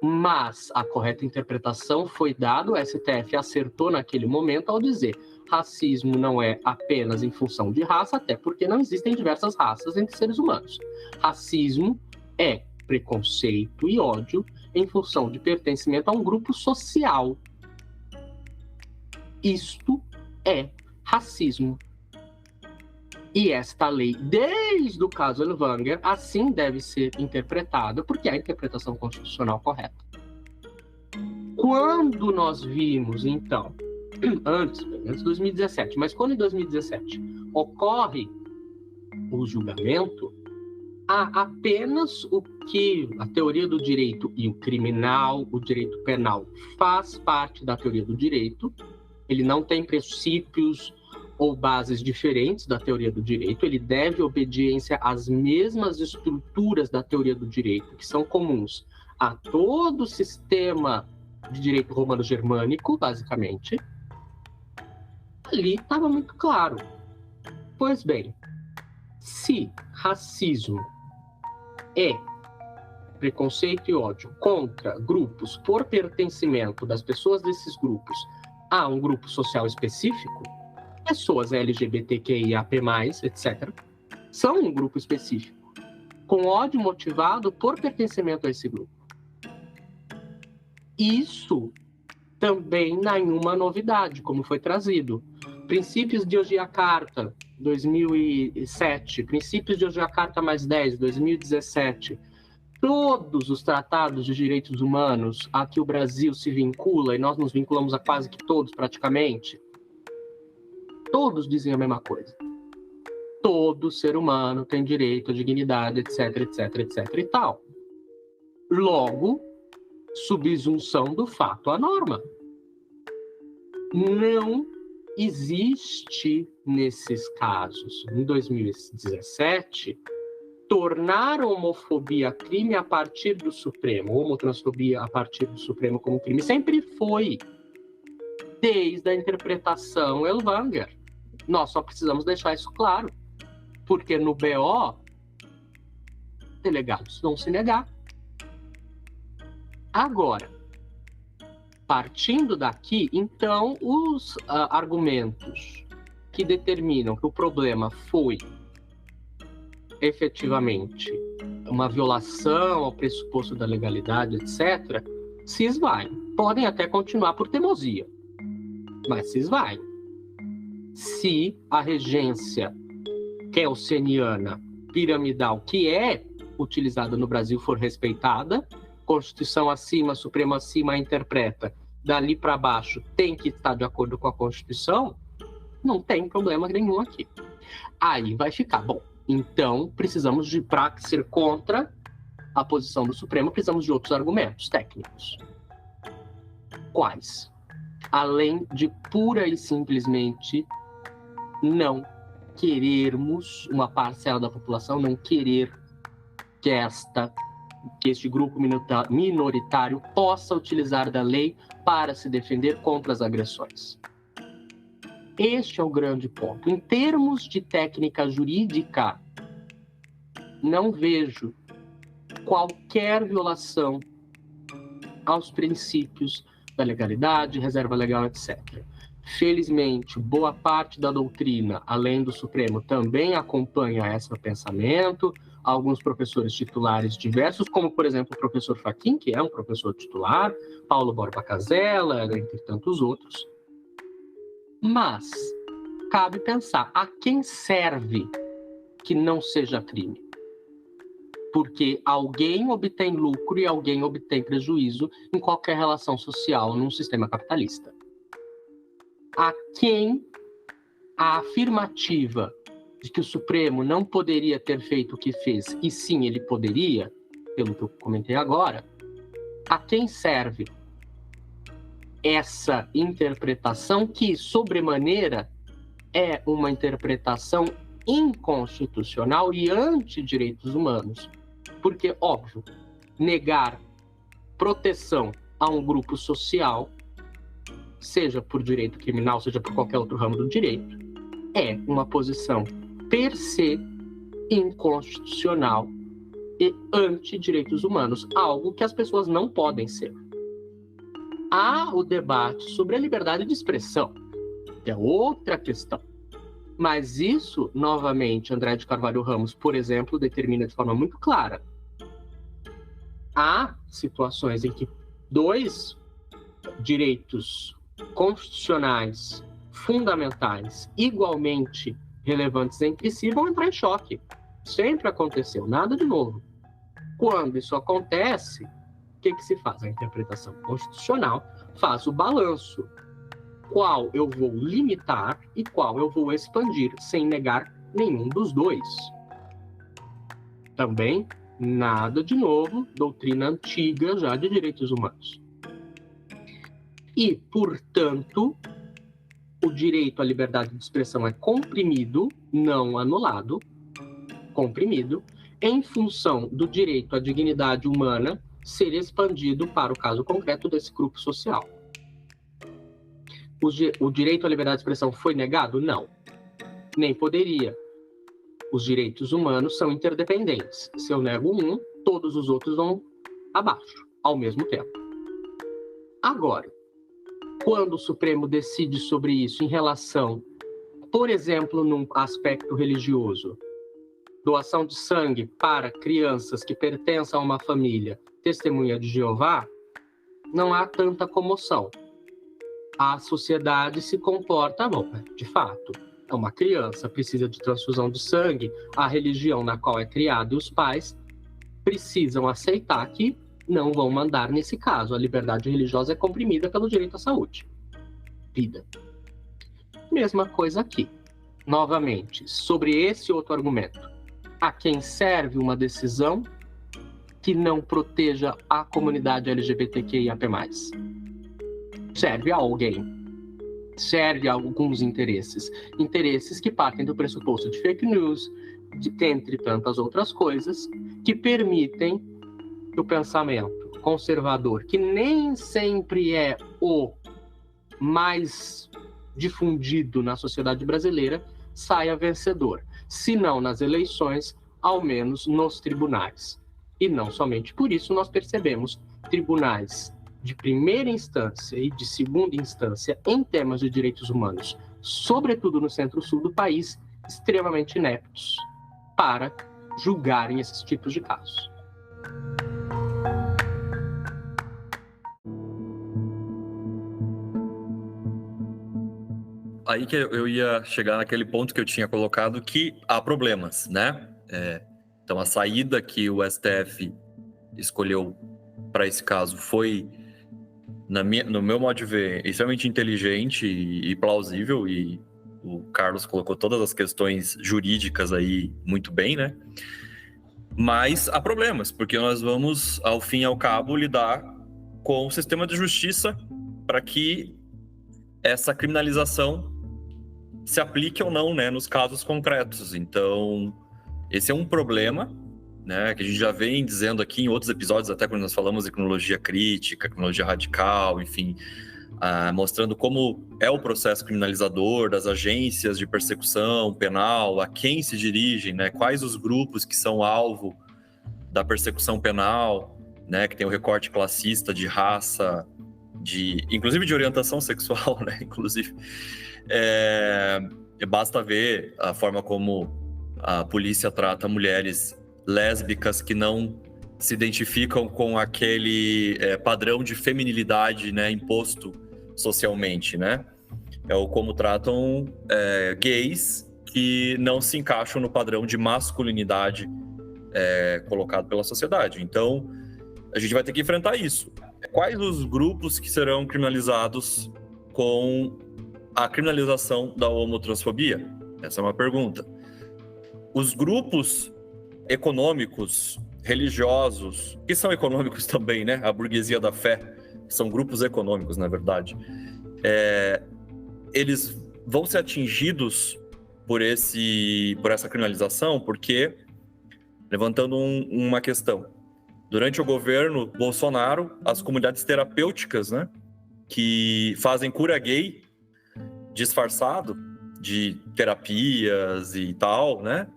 Mas a correta interpretação foi dada, o STF acertou naquele momento ao dizer: racismo não é apenas em função de raça, até porque não existem diversas raças entre seres humanos. Racismo é preconceito e ódio em função de pertencimento a um grupo social. Isto é racismo. E esta lei, desde o caso Elvanger, assim deve ser interpretada, porque é a interpretação constitucional correta. Quando nós vimos, então, antes de 2017, mas quando em 2017 ocorre o julgamento, há apenas o que a teoria do direito e o criminal, o direito penal, faz parte da teoria do direito. Ele não tem princípios ou bases diferentes da teoria do direito, ele deve obediência às mesmas estruturas da teoria do direito, que são comuns a todo o sistema de direito romano-germânico, basicamente. Ali estava muito claro. Pois bem, se racismo é preconceito e ódio contra grupos por pertencimento das pessoas desses grupos a um grupo social específico, pessoas LGBTQIAP+, etc., são um grupo específico, com ódio motivado por pertencimento a esse grupo. Isso também nenhuma novidade, como foi trazido. Princípios de Yogyakarta, 2007, Princípios de Yogyakarta +10, 2017, todos os tratados de direitos humanos a que o Brasil se vincula, e nós nos vinculamos a quase que todos, praticamente, todos dizem a mesma coisa. Todo ser humano tem direito à dignidade, etc, etc, etc e tal. Logo, subsunção do fato à norma. Não existe, nesses casos, em 2017, tornar a homofobia crime a partir do Supremo, homotransfobia a partir do Supremo como crime. Sempre foi, desde a interpretação Elvanger. Nós só precisamos deixar isso claro, porque no BO, delegados vão se negar. Agora, partindo daqui, então, os argumentos que determinam que o problema foi efetivamente uma violação ao pressuposto da legalidade, etc., se esvaem. Podem até continuar por teimosia, mas se esvaem. Se a regência kelseniana piramidal, que é utilizada no Brasil, for respeitada, Constituição acima, Supremo acima, interpreta, dali para baixo tem que estar de acordo com a Constituição, não tem problema nenhum aqui. Aí vai ficar, bom, então precisamos de, para ser contra a posição do Supremo, precisamos de outros argumentos técnicos. Quais? Além de pura e simplesmente não querermos, uma parcela da população não querer que este grupo minoritário possa utilizar da lei para se defender contra as agressões. Este é o grande ponto. Em termos de técnica jurídica, não vejo qualquer violação aos princípios da legalidade, reserva legal, etc. Felizmente, boa parte da doutrina, além do Supremo, também acompanha esse pensamento. Alguns professores titulares diversos, como, por exemplo, o professor Fachin, que é um professor titular, Paulo Borba Casella, entre tantos outros. Mas cabe pensar a quem serve que não seja crime. Porque alguém obtém lucro e alguém obtém prejuízo em qualquer relação social num sistema capitalista. A quem a afirmativa de que o Supremo não poderia ter feito o que fez, e sim ele poderia, pelo que eu comentei agora, a quem serve essa interpretação que, sobremaneira, é uma interpretação inconstitucional e anti-direitos humanos? Porque, óbvio, negar proteção a um grupo social, seja por direito criminal, seja por qualquer outro ramo do direito, é uma posição per se inconstitucional e anti-direitos humanos, algo que as pessoas não podem ser. Há o debate sobre a liberdade de expressão, que é outra questão. Mas isso, novamente, André de Carvalho Ramos, por exemplo, determina de forma muito clara. Há situações em que dois direitos constitucionais fundamentais, igualmente relevantes entre si, vão entrar em choque. Sempre aconteceu, nada de novo. Quando isso acontece, o que se faz? A interpretação constitucional faz o balanço. Qual eu vou limitar e qual eu vou expandir, sem negar nenhum dos dois. Também, nada de novo, doutrina antiga já de direitos humanos. E, portanto, o direito à liberdade de expressão é comprimido, não anulado, comprimido, em função do direito à dignidade humana ser expandido para o caso concreto desse grupo social. O direito à liberdade de expressão foi negado? Não. Nem poderia. Os direitos humanos são interdependentes. Se eu nego um, todos os outros vão abaixo, ao mesmo tempo. Agora, quando o Supremo decide sobre isso em relação, por exemplo, num aspecto religioso, doação de sangue para crianças que pertencem a uma família testemunha de Jeová, não há tanta comoção. A sociedade se comporta, bom, de fato, é uma criança, precisa de transfusão de sangue, a religião na qual é criada e os pais precisam aceitar que não vão mandar nesse caso. A liberdade religiosa é comprimida pelo direito à saúde. Vida. Mesma coisa aqui. Novamente, sobre esse outro argumento. A quem serve uma decisão que não proteja a comunidade LGBTQIAP+. Serve a alguém. Serve a alguns interesses. Interesses que partem do pressuposto de fake news, entre tantas outras coisas, que permitem que o pensamento conservador, que nem sempre é o mais difundido na sociedade brasileira, saia vencedor. Se não nas eleições, ao menos nos tribunais. E não somente por isso nós percebemos tribunais de primeira instância e de segunda instância em temas de direitos humanos, sobretudo no centro-sul do país, extremamente ineptos para julgarem esses tipos de casos. Aí que eu ia chegar naquele ponto que eu tinha colocado, que há problemas, né? Então, a saída que o STF escolheu para esse caso foi, no meu modo de ver, extremamente inteligente e plausível, e o Carlos colocou todas as questões jurídicas aí muito bem, né? Mas há problemas, porque nós vamos, ao fim e ao cabo, lidar com o sistema de justiça para que essa criminalização se aplique ou não, né, nos casos concretos. Então, esse é um problema, né, que a gente já vem dizendo aqui em outros episódios, até quando nós falamos de criminologia crítica, criminologia radical, enfim, mostrando como é o processo criminalizador das agências de persecução penal, a quem se dirigem, né, quais os grupos que são alvo da persecução penal, né, que tem o recorte classista de raça, inclusive de orientação sexual, né, inclusive. Basta ver a forma como a polícia trata mulheres lésbicas que não se identificam com aquele padrão de feminilidade, né, imposto socialmente, né? Ou como tratam gays que não se encaixam no padrão de masculinidade colocado pela sociedade. Então, a gente vai ter que enfrentar isso. Quais os grupos que serão criminalizados com a criminalização da homotransfobia? Essa é uma pergunta. Os grupos econômicos, religiosos, que são econômicos também, né? A burguesia da fé, que são grupos econômicos, na verdade, eles vão ser atingidos por essa criminalização, porque, levantando uma questão, durante o governo Bolsonaro, as comunidades terapêuticas, né, que fazem cura gay disfarçado de terapias e tal, né?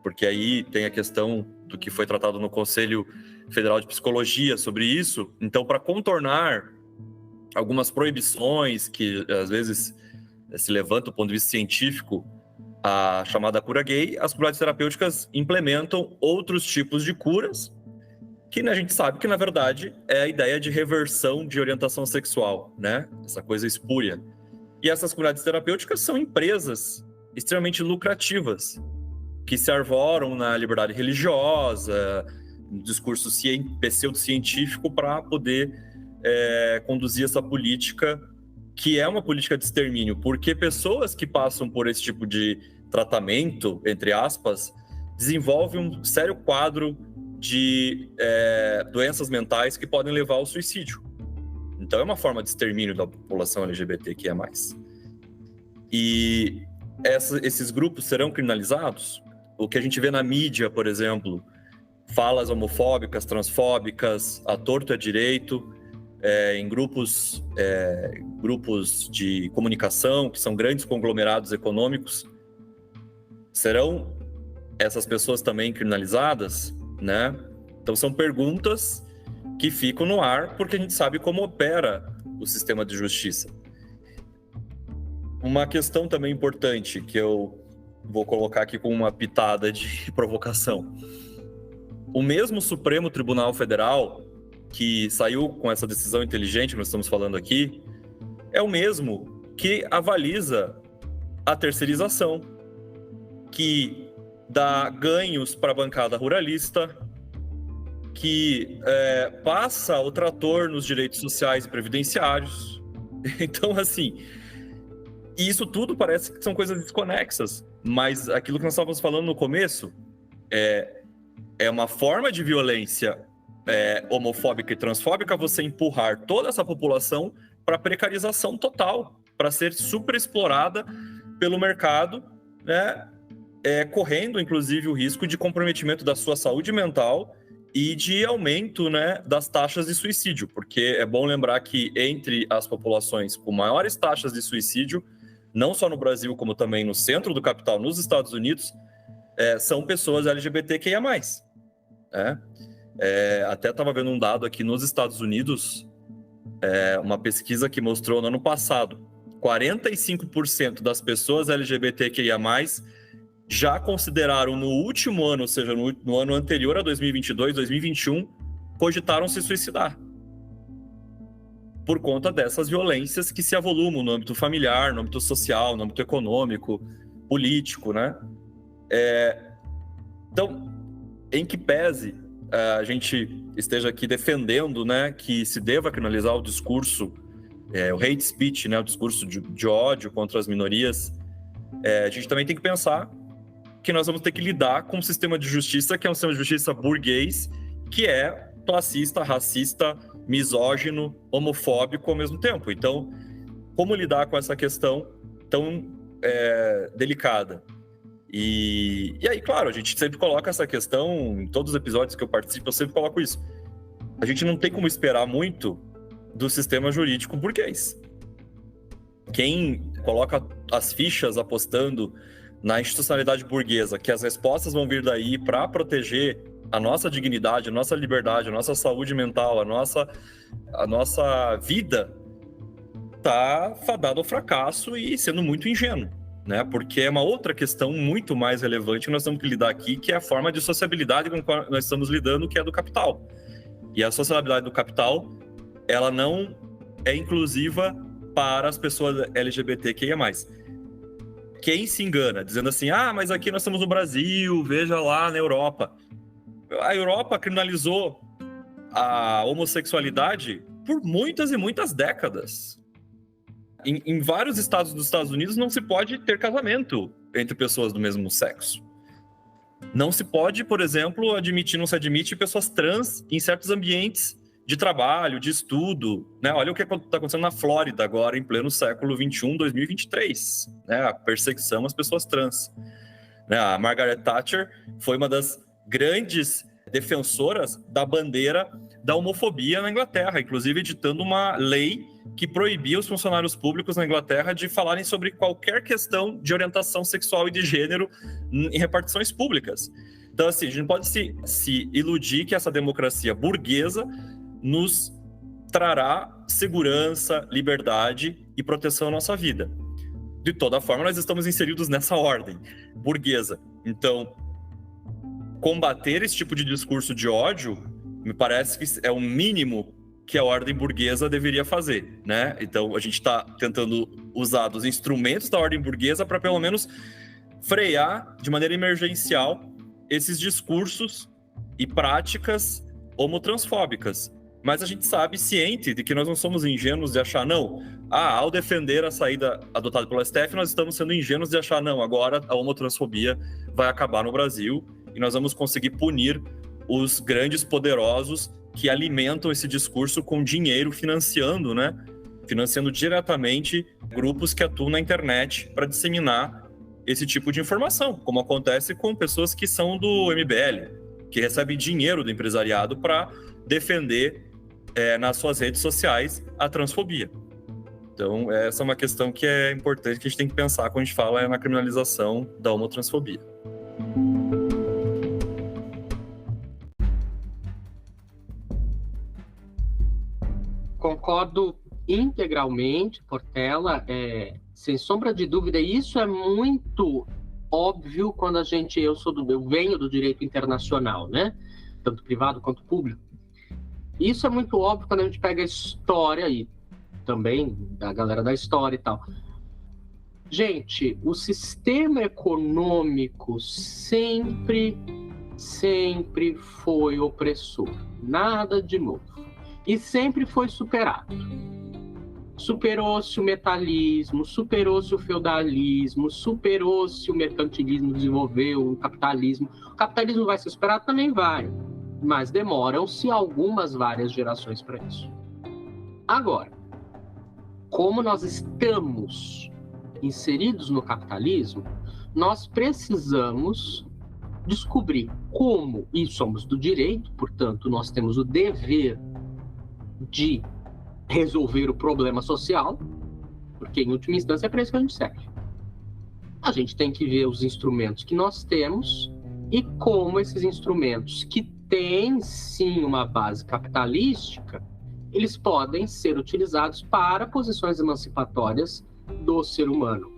Porque aí tem a questão do que foi tratado no Conselho Federal de Psicologia sobre isso. Então, para contornar algumas proibições que às vezes se levantam do ponto de vista científico, a chamada cura gay, as comunidades terapêuticas implementam outros tipos de curas que a gente sabe que, na verdade, é a ideia de reversão de orientação sexual, né? Essa coisa espúria. E essas comunidades terapêuticas são empresas extremamente lucrativas, que se arvoram na liberdade religiosa, no discurso pseudocientífico para poder conduzir essa política, que é uma política de extermínio, porque pessoas que passam por esse tipo de tratamento, entre aspas, desenvolvem um sério quadro de doenças mentais que podem levar ao suicídio. Então é uma forma de extermínio da população LGBTQIA+. E esses grupos serão criminalizados? O que a gente vê na mídia, por exemplo, falas homofóbicas, transfóbicas, à torto e à direito, em grupos de comunicação, que são grandes conglomerados econômicos, serão essas pessoas também criminalizadas, né? Então são perguntas que ficam no ar, porque a gente sabe como opera o sistema de justiça. Uma questão também importante, que eu vou colocar aqui com uma pitada de provocação. O mesmo Supremo Tribunal Federal, que saiu com essa decisão inteligente que nós estamos falando aqui, é o mesmo que avaliza a terceirização, que dá ganhos para a bancada ruralista, que passa o trator nos direitos sociais e previdenciários. Então, assim, isso tudo parece que são coisas desconexas, mas aquilo que nós estávamos falando no começo é uma forma de violência homofóbica e transfóbica você empurrar toda essa população para precarização total, para ser superexplorada pelo mercado, né? Correndo, inclusive, o risco de comprometimento da sua saúde mental e de aumento, né, das taxas de suicídio, porque é bom lembrar que entre as populações com maiores taxas de suicídio, não só no Brasil, como também no centro do capital, nos Estados Unidos, são pessoas LGBTQIA+. Até estava vendo um dado aqui nos Estados Unidos, uma pesquisa que mostrou no ano passado, 45% das pessoas LGBTQIA+, já consideraram no último ano, ou seja, no ano anterior a 2022, 2021, cogitaram se suicidar. Por conta dessas violências que se avolumam no âmbito familiar, no âmbito social, no âmbito econômico, político, né? Então, em que pese a gente esteja aqui defendendo, né, que se deva criminalizar o discurso, o hate speech, né, o discurso de ódio contra as minorias, a gente também tem que pensar que nós vamos ter que lidar com um sistema de justiça que é um sistema de justiça burguês, que é classista, racista, misógino, homofóbico ao mesmo tempo. Então, como lidar com essa questão tão delicada? E aí, claro, a gente sempre coloca essa questão, em todos os episódios que eu participo, eu sempre coloco isso. A gente não tem como esperar muito do sistema jurídico burguês. Quem coloca as fichas apostando na institucionalidade burguesa, que as respostas vão vir daí para proteger a nossa dignidade, a nossa liberdade, a nossa saúde mental, a nossa vida, tá fadado ao fracasso e sendo muito ingênuo, né? Porque é uma outra questão muito mais relevante que nós temos que lidar aqui, que é a forma de sociabilidade com que nós estamos lidando, que é do capital. E a sociabilidade do capital, ela não é inclusiva para as pessoas LGBTQIA+. Quem se engana, dizendo assim, mas aqui nós estamos no Brasil, veja lá na Europa. A Europa criminalizou a homossexualidade por muitas e muitas décadas. Em vários estados dos Estados Unidos não se pode ter casamento entre pessoas do mesmo sexo. Não se pode, por exemplo, não se admite pessoas trans em certos ambientes de trabalho, de estudo, né? Olha o que está acontecendo na Flórida agora, em pleno século XXI, 2023, né? A perseguição às pessoas trans, né? A Margaret Thatcher foi uma das grandes defensoras da bandeira da homofobia na Inglaterra, inclusive editando uma lei que proibia os funcionários públicos na Inglaterra de falarem sobre qualquer questão de orientação sexual e de gênero em repartições públicas. Então, assim, a gente não pode se iludir que essa democracia burguesa nos trará segurança, liberdade e proteção à nossa vida. De toda forma, nós estamos inseridos nessa ordem burguesa. Então, combater esse tipo de discurso de ódio, me parece que é o mínimo que a ordem burguesa deveria fazer, né? Então, a gente está tentando usar os instrumentos da ordem burguesa para, pelo menos, frear de maneira emergencial esses discursos e práticas homotransfóbicas. Mas a gente sabe, ciente de que nós não somos ingênuos de achar, não, ao defender a saída adotada pelo STF, nós estamos sendo ingênuos de achar, não, agora a homotransfobia vai acabar no Brasil e nós vamos conseguir punir os grandes poderosos que alimentam esse discurso com dinheiro financiando, né, financiando diretamente grupos que atuam na internet para disseminar esse tipo de informação, como acontece com pessoas que são do MBL, que recebem dinheiro do empresariado para defender nas suas redes sociais a transfobia. Então, essa é uma questão que é importante, que a gente tem que pensar quando a gente fala na criminalização da homotransfobia. Concordo integralmente, Portela, sem sombra de dúvida. Isso é muito óbvio quando eu venho do direito internacional, né? Tanto privado quanto público. Isso é muito óbvio quando a gente pega a história aí, também da galera da história e tal. Gente, o sistema econômico sempre foi opressor. Nada de novo. E sempre foi superado. Superou-se o metalismo, superou-se o feudalismo, superou-se o mercantilismo, desenvolveu o capitalismo. O capitalismo vai ser superado? Também vai. Mas demoram-se várias gerações para isso. Agora, como nós estamos inseridos no capitalismo, nós precisamos descobrir como, e somos do direito, portanto, nós temos o dever de resolver o problema social, porque em última instância é para isso que a gente serve. A gente tem que ver os instrumentos que nós temos e como esses instrumentos, que têm sim uma base capitalística, eles podem ser utilizados para posições emancipatórias do ser humano.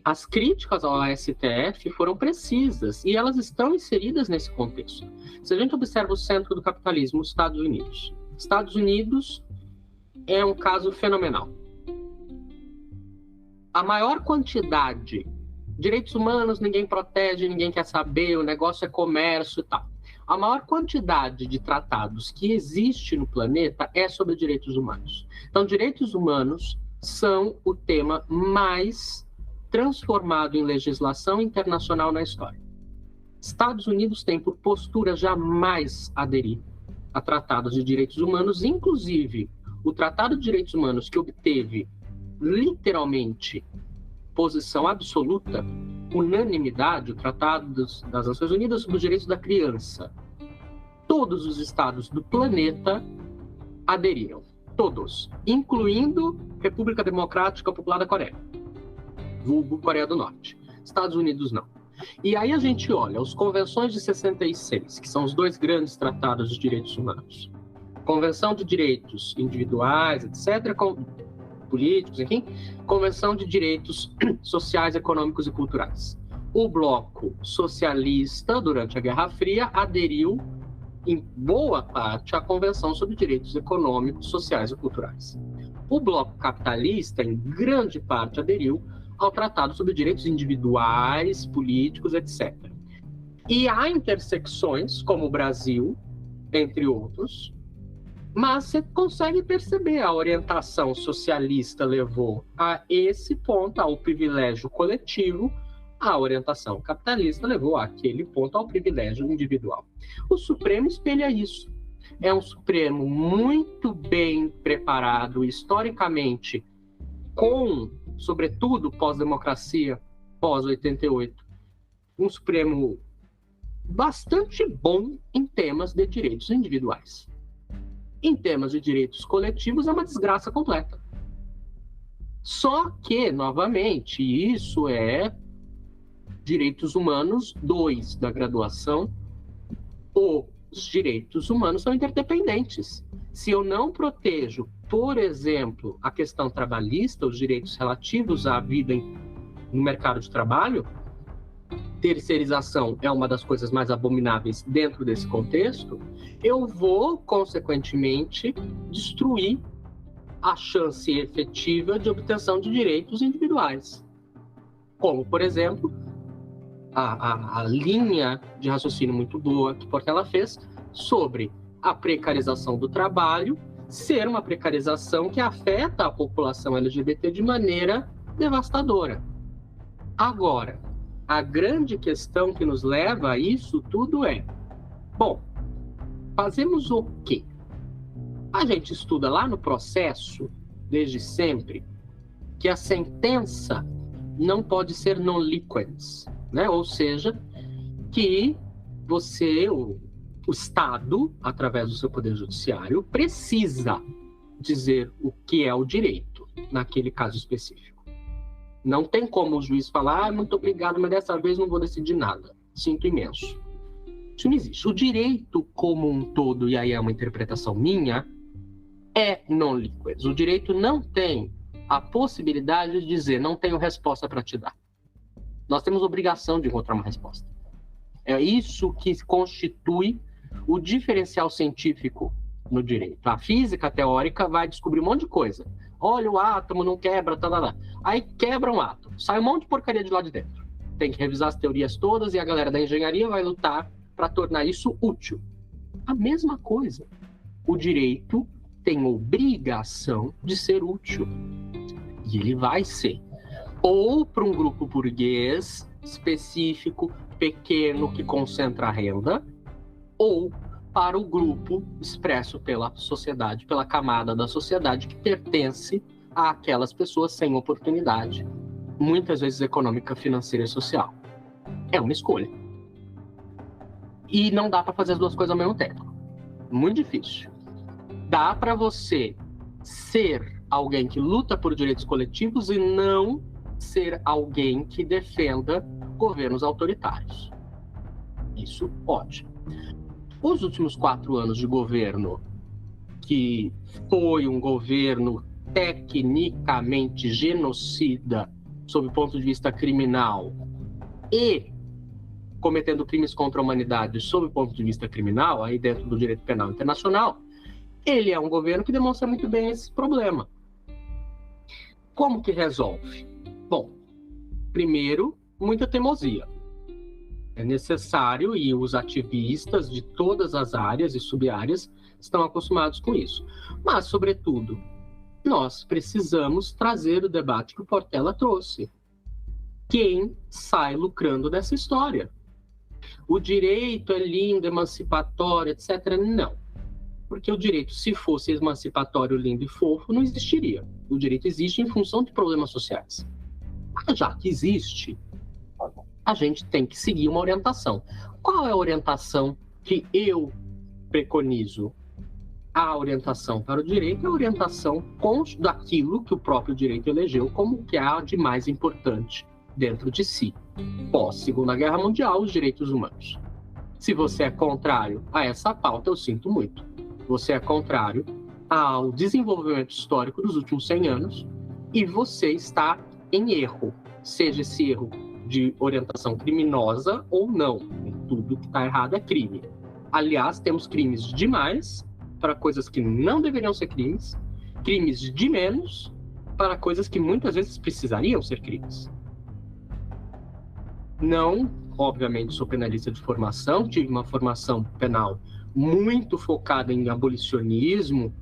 As críticas ao STF foram precisas e elas estão inseridas nesse contexto. Se a gente observa o centro do capitalismo, os Estados Unidos. Estados Unidos é um caso fenomenal. A maior quantidade, direitos humanos ninguém protege, ninguém quer saber, o negócio é comércio e tal. A maior quantidade de tratados que existe no planeta é sobre direitos humanos. Então, direitos humanos são o tema mais transformado em legislação internacional na história. Estados Unidos tem por postura jamais aderir a tratados de direitos humanos, inclusive o Tratado de Direitos Humanos, que obteve literalmente posição absoluta, unanimidade, o Tratado das Nações Unidas sobre os Direitos da Criança. Todos os estados do planeta aderiram, todos, incluindo República Democrática Popular da Coreia, vulgo Coreia do Norte. Estados Unidos não. E aí a gente olha as convenções de 66, que são os dois grandes tratados de direitos humanos. Convenção de direitos individuais, etc., políticos, enfim, Convenção de direitos sociais, econômicos e culturais. O bloco socialista, durante a Guerra Fria, aderiu em boa parte à Convenção sobre Direitos Econômicos, Sociais e Culturais. O bloco capitalista, em grande parte, aderiu ao Tratado sobre Direitos Individuais, Políticos, etc. E há intersecções, como o Brasil, entre outros, mas você consegue perceber a orientação socialista levou a esse ponto, ao privilégio coletivo, a orientação capitalista levou àquele ponto, ao privilégio individual. O Supremo espelha isso. É um Supremo muito bem preparado historicamente, com, sobretudo, pós-democracia, pós-88. Um Supremo bastante bom em temas de direitos individuais. Em temas de direitos coletivos, é uma desgraça completa. Só que, novamente, isso é Direitos Humanos 2 da graduação. Os direitos humanos são interdependentes. Se eu não protejo, por exemplo, a questão trabalhista, os direitos relativos à vida no mercado de trabalho, terceirização é uma das coisas mais abomináveis dentro desse contexto, eu vou, consequentemente, destruir a chance efetiva de obtenção de direitos individuais. Como, por exemplo, a linha de raciocínio muito boa que Portela fez sobre a precarização do trabalho ser uma precarização que afeta a população LGBT de maneira devastadora. Agora, a grande questão que nos leva a isso tudo é, bom, fazemos o quê? A gente estuda lá no processo desde sempre, que a sentença não pode ser non-liquens, né? Ou seja, que você, o Estado, através do seu poder judiciário, precisa dizer o que é o direito naquele caso específico. Não tem como o juiz falar, muito obrigado, mas dessa vez não vou decidir nada. Sinto imenso. Isso não existe. O direito como um todo, e aí é uma interpretação minha, é non-liquens. O direito não tem a possibilidade de dizer, não tenho resposta para te dar. Nós temos obrigação de encontrar uma resposta. É isso que constitui o diferencial científico no direito. A física teórica vai descobrir um monte de coisa. Olha, o átomo não quebra, tá. Aí quebra um átomo, sai um monte de porcaria de lá de dentro. Tem que revisar as teorias todas e a galera da engenharia vai lutar para tornar isso útil. A mesma coisa. O direito tem obrigação de ser útil. E ele vai ser. Ou para um grupo burguês específico, pequeno, que concentra a renda, ou para o grupo expresso pela sociedade, pela camada da sociedade que pertence àquelas pessoas sem oportunidade, muitas vezes econômica, financeira e social. É uma escolha. E não dá para fazer as duas coisas ao mesmo tempo. Muito difícil. Dá para você ser alguém que luta por direitos coletivos e não ser alguém que defenda governos autoritários. Isso pode. Os últimos 4 anos de governo, que foi um governo tecnicamente genocida sob o ponto de vista criminal e cometendo crimes contra a humanidade sob o ponto de vista criminal, aí dentro do direito penal internacional, ele é um governo que demonstra muito bem esse problema. Como que resolve? Bom, primeiro, muita teimosia. É necessário, e os ativistas de todas as áreas e sub-áreas estão acostumados com isso. Mas, sobretudo, nós precisamos trazer o debate que o Portela trouxe. Quem sai lucrando dessa história? O direito é lindo, emancipatório, etc. Não. Porque o direito, se fosse emancipatório, lindo e fofo, não existiria. O direito existe em função de problemas sociais. Mas já que existe, a gente tem que seguir uma orientação. Qual é a orientação que eu preconizo? A orientação para o direito é a orientação daquilo que o próprio direito elegeu como o que há de mais importante dentro de si. Pós-Segunda Guerra Mundial, os direitos humanos. Se você é contrário a essa pauta, eu sinto muito. Você é contrário ao desenvolvimento histórico dos últimos 100 anos e você está em erro, seja esse erro de orientação criminosa ou não. Tudo que está errado é crime. Aliás, temos crimes demais para coisas que não deveriam ser crimes, crimes de menos para coisas que muitas vezes precisariam ser crimes. Não, obviamente, sou penalista de formação, tive uma formação penal muito focada em abolicionismo,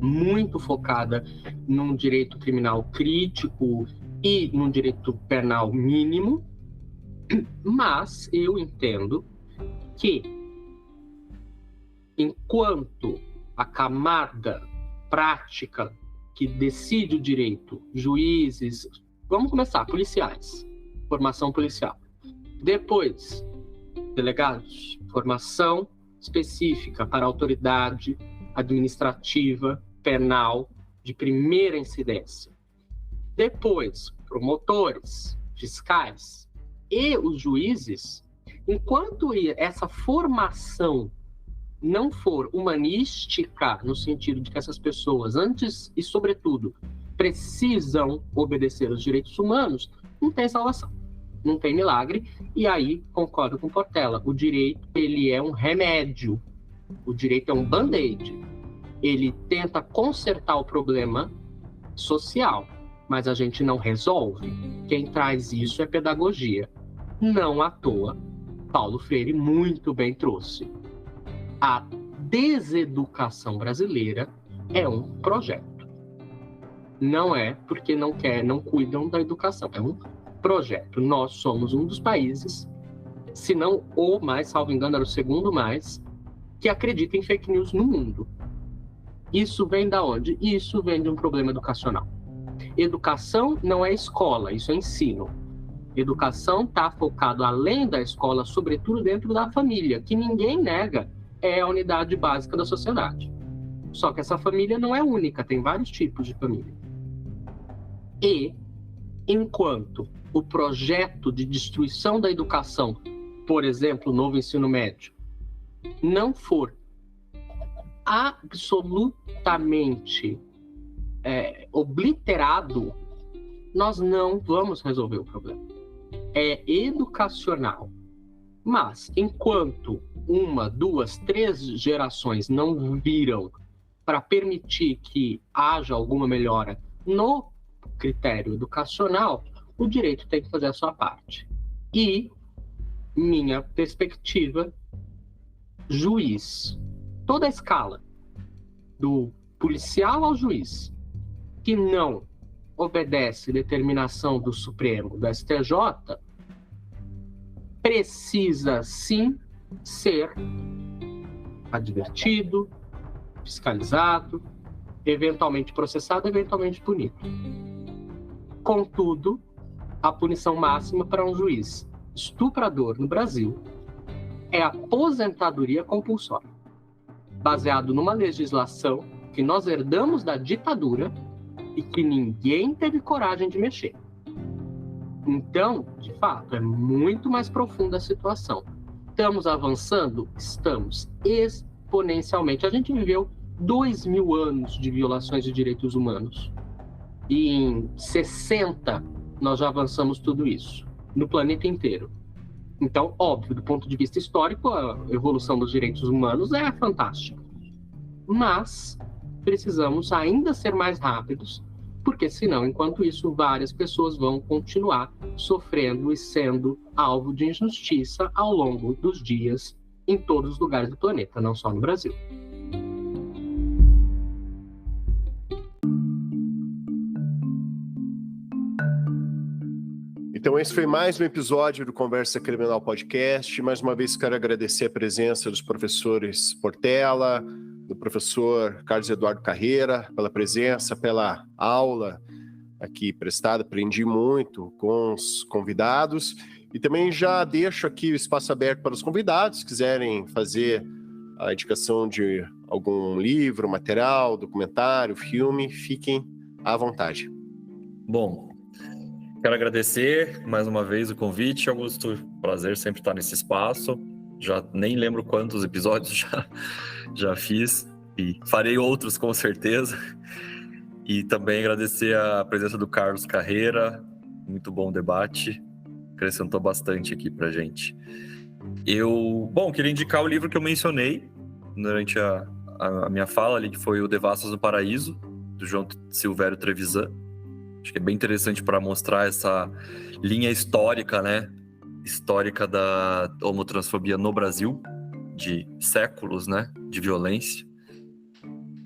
muito focada num direito criminal crítico e num direito penal mínimo, mas eu entendo que enquanto a camada prática que decide o direito, juízes, vamos começar, policiais, formação policial. Depois, delegados, formação específica para autoridade administrativa, penal, de primeira incidência. Depois, promotores, fiscais e os juízes, enquanto essa formação não for humanística, no sentido de que essas pessoas, antes e sobretudo, precisam obedecer aos direitos humanos, não tem salvação, não tem milagre. E aí, concordo com Portela, o direito ele é um remédio, o direito é um band-aid. Ele tenta consertar o problema social, mas a gente não resolve. Quem traz isso é pedagogia. Não à toa, Paulo Freire muito bem trouxe. A deseducação brasileira é um projeto. Não é porque não cuidam da educação. É um projeto. Nós somos um dos países, se não o mais, salvo engano, era o segundo mais, que acredita em fake news no mundo. Isso vem da onde? Isso vem de um problema educacional. Educação não é escola, isso é ensino. Educação está focado além da escola, sobretudo dentro da família, que ninguém nega é a unidade básica da sociedade. Só que essa família não é única, tem vários tipos de família. E, enquanto o projeto de destruição da educação, por exemplo, o novo ensino médio, não for absolutamente obliterado, nós não vamos resolver o problema. É educacional. Mas, enquanto 1, 2, 3 gerações não viram para permitir que haja alguma melhora no critério educacional, o direito tem que fazer a sua parte. E, minha perspectiva, juiz, toda a escala, do policial ao juiz, que não obedece determinação do Supremo, do STJ, precisa sim ser advertido, fiscalizado, eventualmente processado, eventualmente punido. Contudo, a punição máxima para um juiz estuprador no Brasil é a aposentadoria compulsória, baseado numa legislação que nós herdamos da ditadura e que ninguém teve coragem de mexer. Então, de fato, é muito mais profunda a situação. Estamos avançando? Estamos exponencialmente. A gente viveu 2000 anos de violações de direitos humanos. E em 60, nós já avançamos tudo isso, no planeta inteiro. Então, óbvio, do ponto de vista histórico, a evolução dos direitos humanos é fantástica. Mas precisamos ainda ser mais rápidos, porque senão, enquanto isso, várias pessoas vão continuar sofrendo e sendo alvo de injustiça ao longo dos dias em todos os lugares do planeta, não só no Brasil. Então esse foi mais um episódio do Conversa Criminal Podcast. Mais uma vez quero agradecer a presença dos professores Portela, do professor Carlos Eduardo Carreira, pela presença, pela aula aqui prestada. Aprendi muito com os convidados. E também já deixo aqui o espaço aberto para os convidados, se quiserem fazer a indicação de algum livro, material, documentário, filme, fiquem à vontade. Bom, quero agradecer mais uma vez o convite, Augusto. Prazer sempre estar nesse espaço. Já nem lembro quantos episódios já fiz e farei outros com certeza. E também agradecer a presença do Carlos Carreira. Muito bom debate. Acrescentou bastante aqui pra gente. Queria indicar o livro que eu mencionei durante a minha fala ali, que foi o Devassos no Paraíso, do João Silvério Trevisan. Acho que é bem interessante para mostrar essa linha histórica, né? Histórica da homotransfobia no Brasil, de séculos, né? De violência.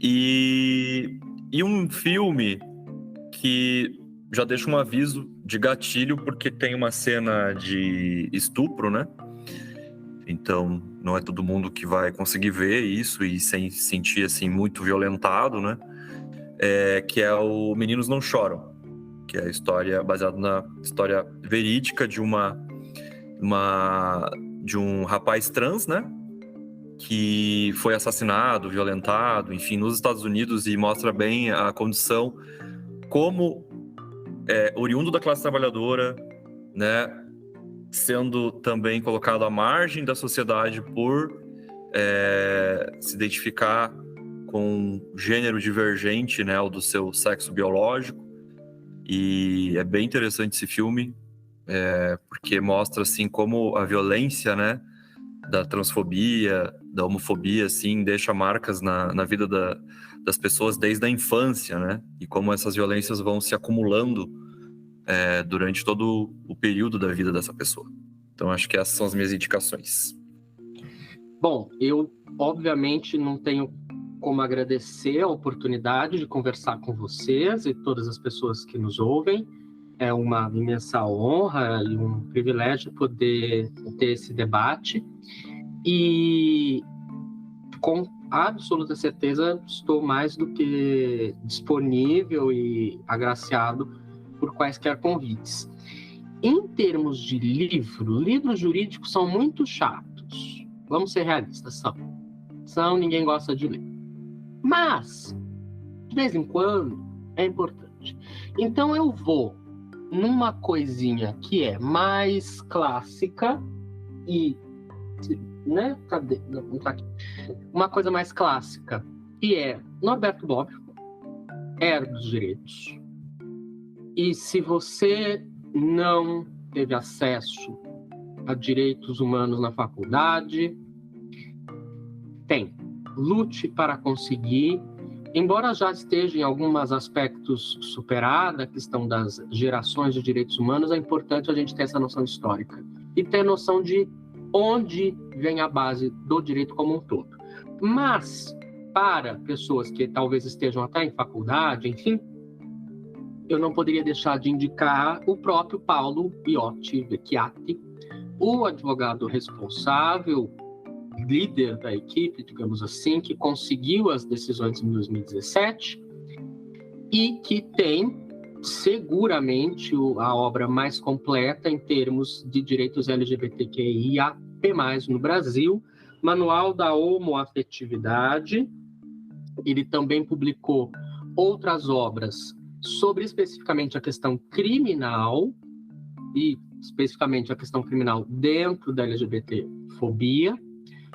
E um filme que já deixa um aviso de gatilho, porque tem uma cena de estupro, né? Então, não é todo mundo que vai conseguir ver isso e sem se sentir, assim, muito violentado, né? Que é o Meninos Não Choram, que é a história baseada na história verídica de de um rapaz trans, né? Que foi assassinado, violentado, enfim, nos Estados Unidos, e mostra bem a condição como oriundo da classe trabalhadora, né? Sendo também colocado à margem da sociedade por se identificar com gênero divergente, né? O do seu sexo biológico. E é bem interessante esse filme, porque mostra, assim, como a violência, né, da transfobia, da homofobia, assim, deixa marcas na vida das pessoas desde a infância, né, e como essas violências vão se acumulando durante todo o período da vida dessa pessoa. Então, acho que essas são as minhas indicações. Bom, eu, obviamente, não tenho como agradecer a oportunidade de conversar com vocês e todas as pessoas que nos ouvem. É uma imensa honra e um privilégio poder ter esse debate. E com absoluta certeza, estou mais do que disponível e agraciado por quaisquer convites. Em termos de livros jurídicos são muito chatos. Vamos ser realistas, são, ninguém gosta de ler. Mas, de vez em quando, é importante. Então eu vou numa coisinha que é mais clássica e, né, cadê? Não tá aqui. Uma coisa mais clássica, que é Norberto Bobbio, Era dos Direitos. E se você não teve acesso a direitos humanos na faculdade, lute para conseguir. Embora já esteja em alguns aspectos superada a questão das gerações de direitos humanos, é importante a gente ter essa noção histórica e ter noção de onde vem a base do direito como um todo. Mas, para pessoas que talvez estejam até em faculdade, enfim, eu não poderia deixar de indicar o próprio Paulo Iotti Vecchiati, o advogado responsável, líder da equipe, digamos assim, que conseguiu as decisões em 2017 e que tem seguramente a obra mais completa em termos de direitos LGBTQIAP+, no Brasil, Manual da Homoafetividade. Ele também publicou outras obras sobre especificamente a questão criminal e especificamente a questão criminal dentro da LGBTfobia.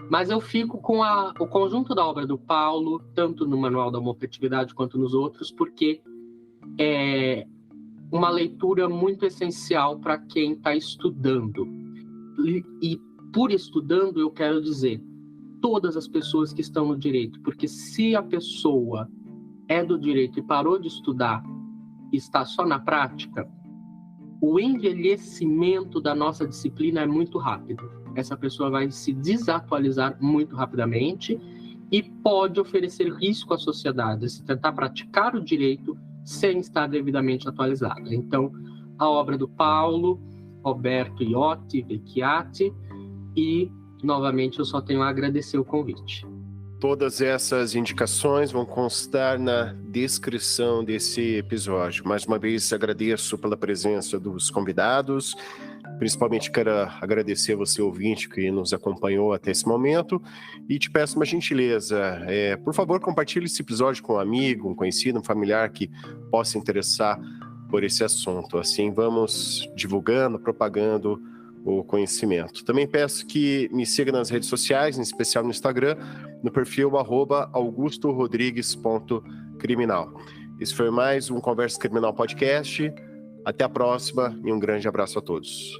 Mas eu fico com o conjunto da obra do Paulo, tanto no Manual da Homoafetividade quanto nos outros, porque é uma leitura muito essencial para quem está estudando. E por estudando, eu quero dizer, todas as pessoas que estão no direito, porque se a pessoa é do direito e parou de estudar e está só na prática, o envelhecimento da nossa disciplina é muito rápido. Essa pessoa vai se desatualizar muito rapidamente e pode oferecer risco à sociedade se tentar praticar o direito sem estar devidamente atualizada. Então, a obra do Paulo, Roberto Iotti Vecchiati, e, novamente, eu só tenho a agradecer o convite. Todas essas indicações vão constar na descrição desse episódio. Mais uma vez, agradeço pela presença dos convidados. Principalmente quero agradecer você, ouvinte, que nos acompanhou até esse momento. E te peço uma gentileza. Por favor, compartilhe esse episódio com um amigo, um conhecido, um familiar que possa interessar por esse assunto. Assim, vamos divulgando, propagando o conhecimento. Também peço que me siga nas redes sociais, em especial no Instagram, no perfil @augustorodrigues.criminal. Esse foi mais um Conversa Criminal Podcast. Até a próxima e um grande abraço a todos.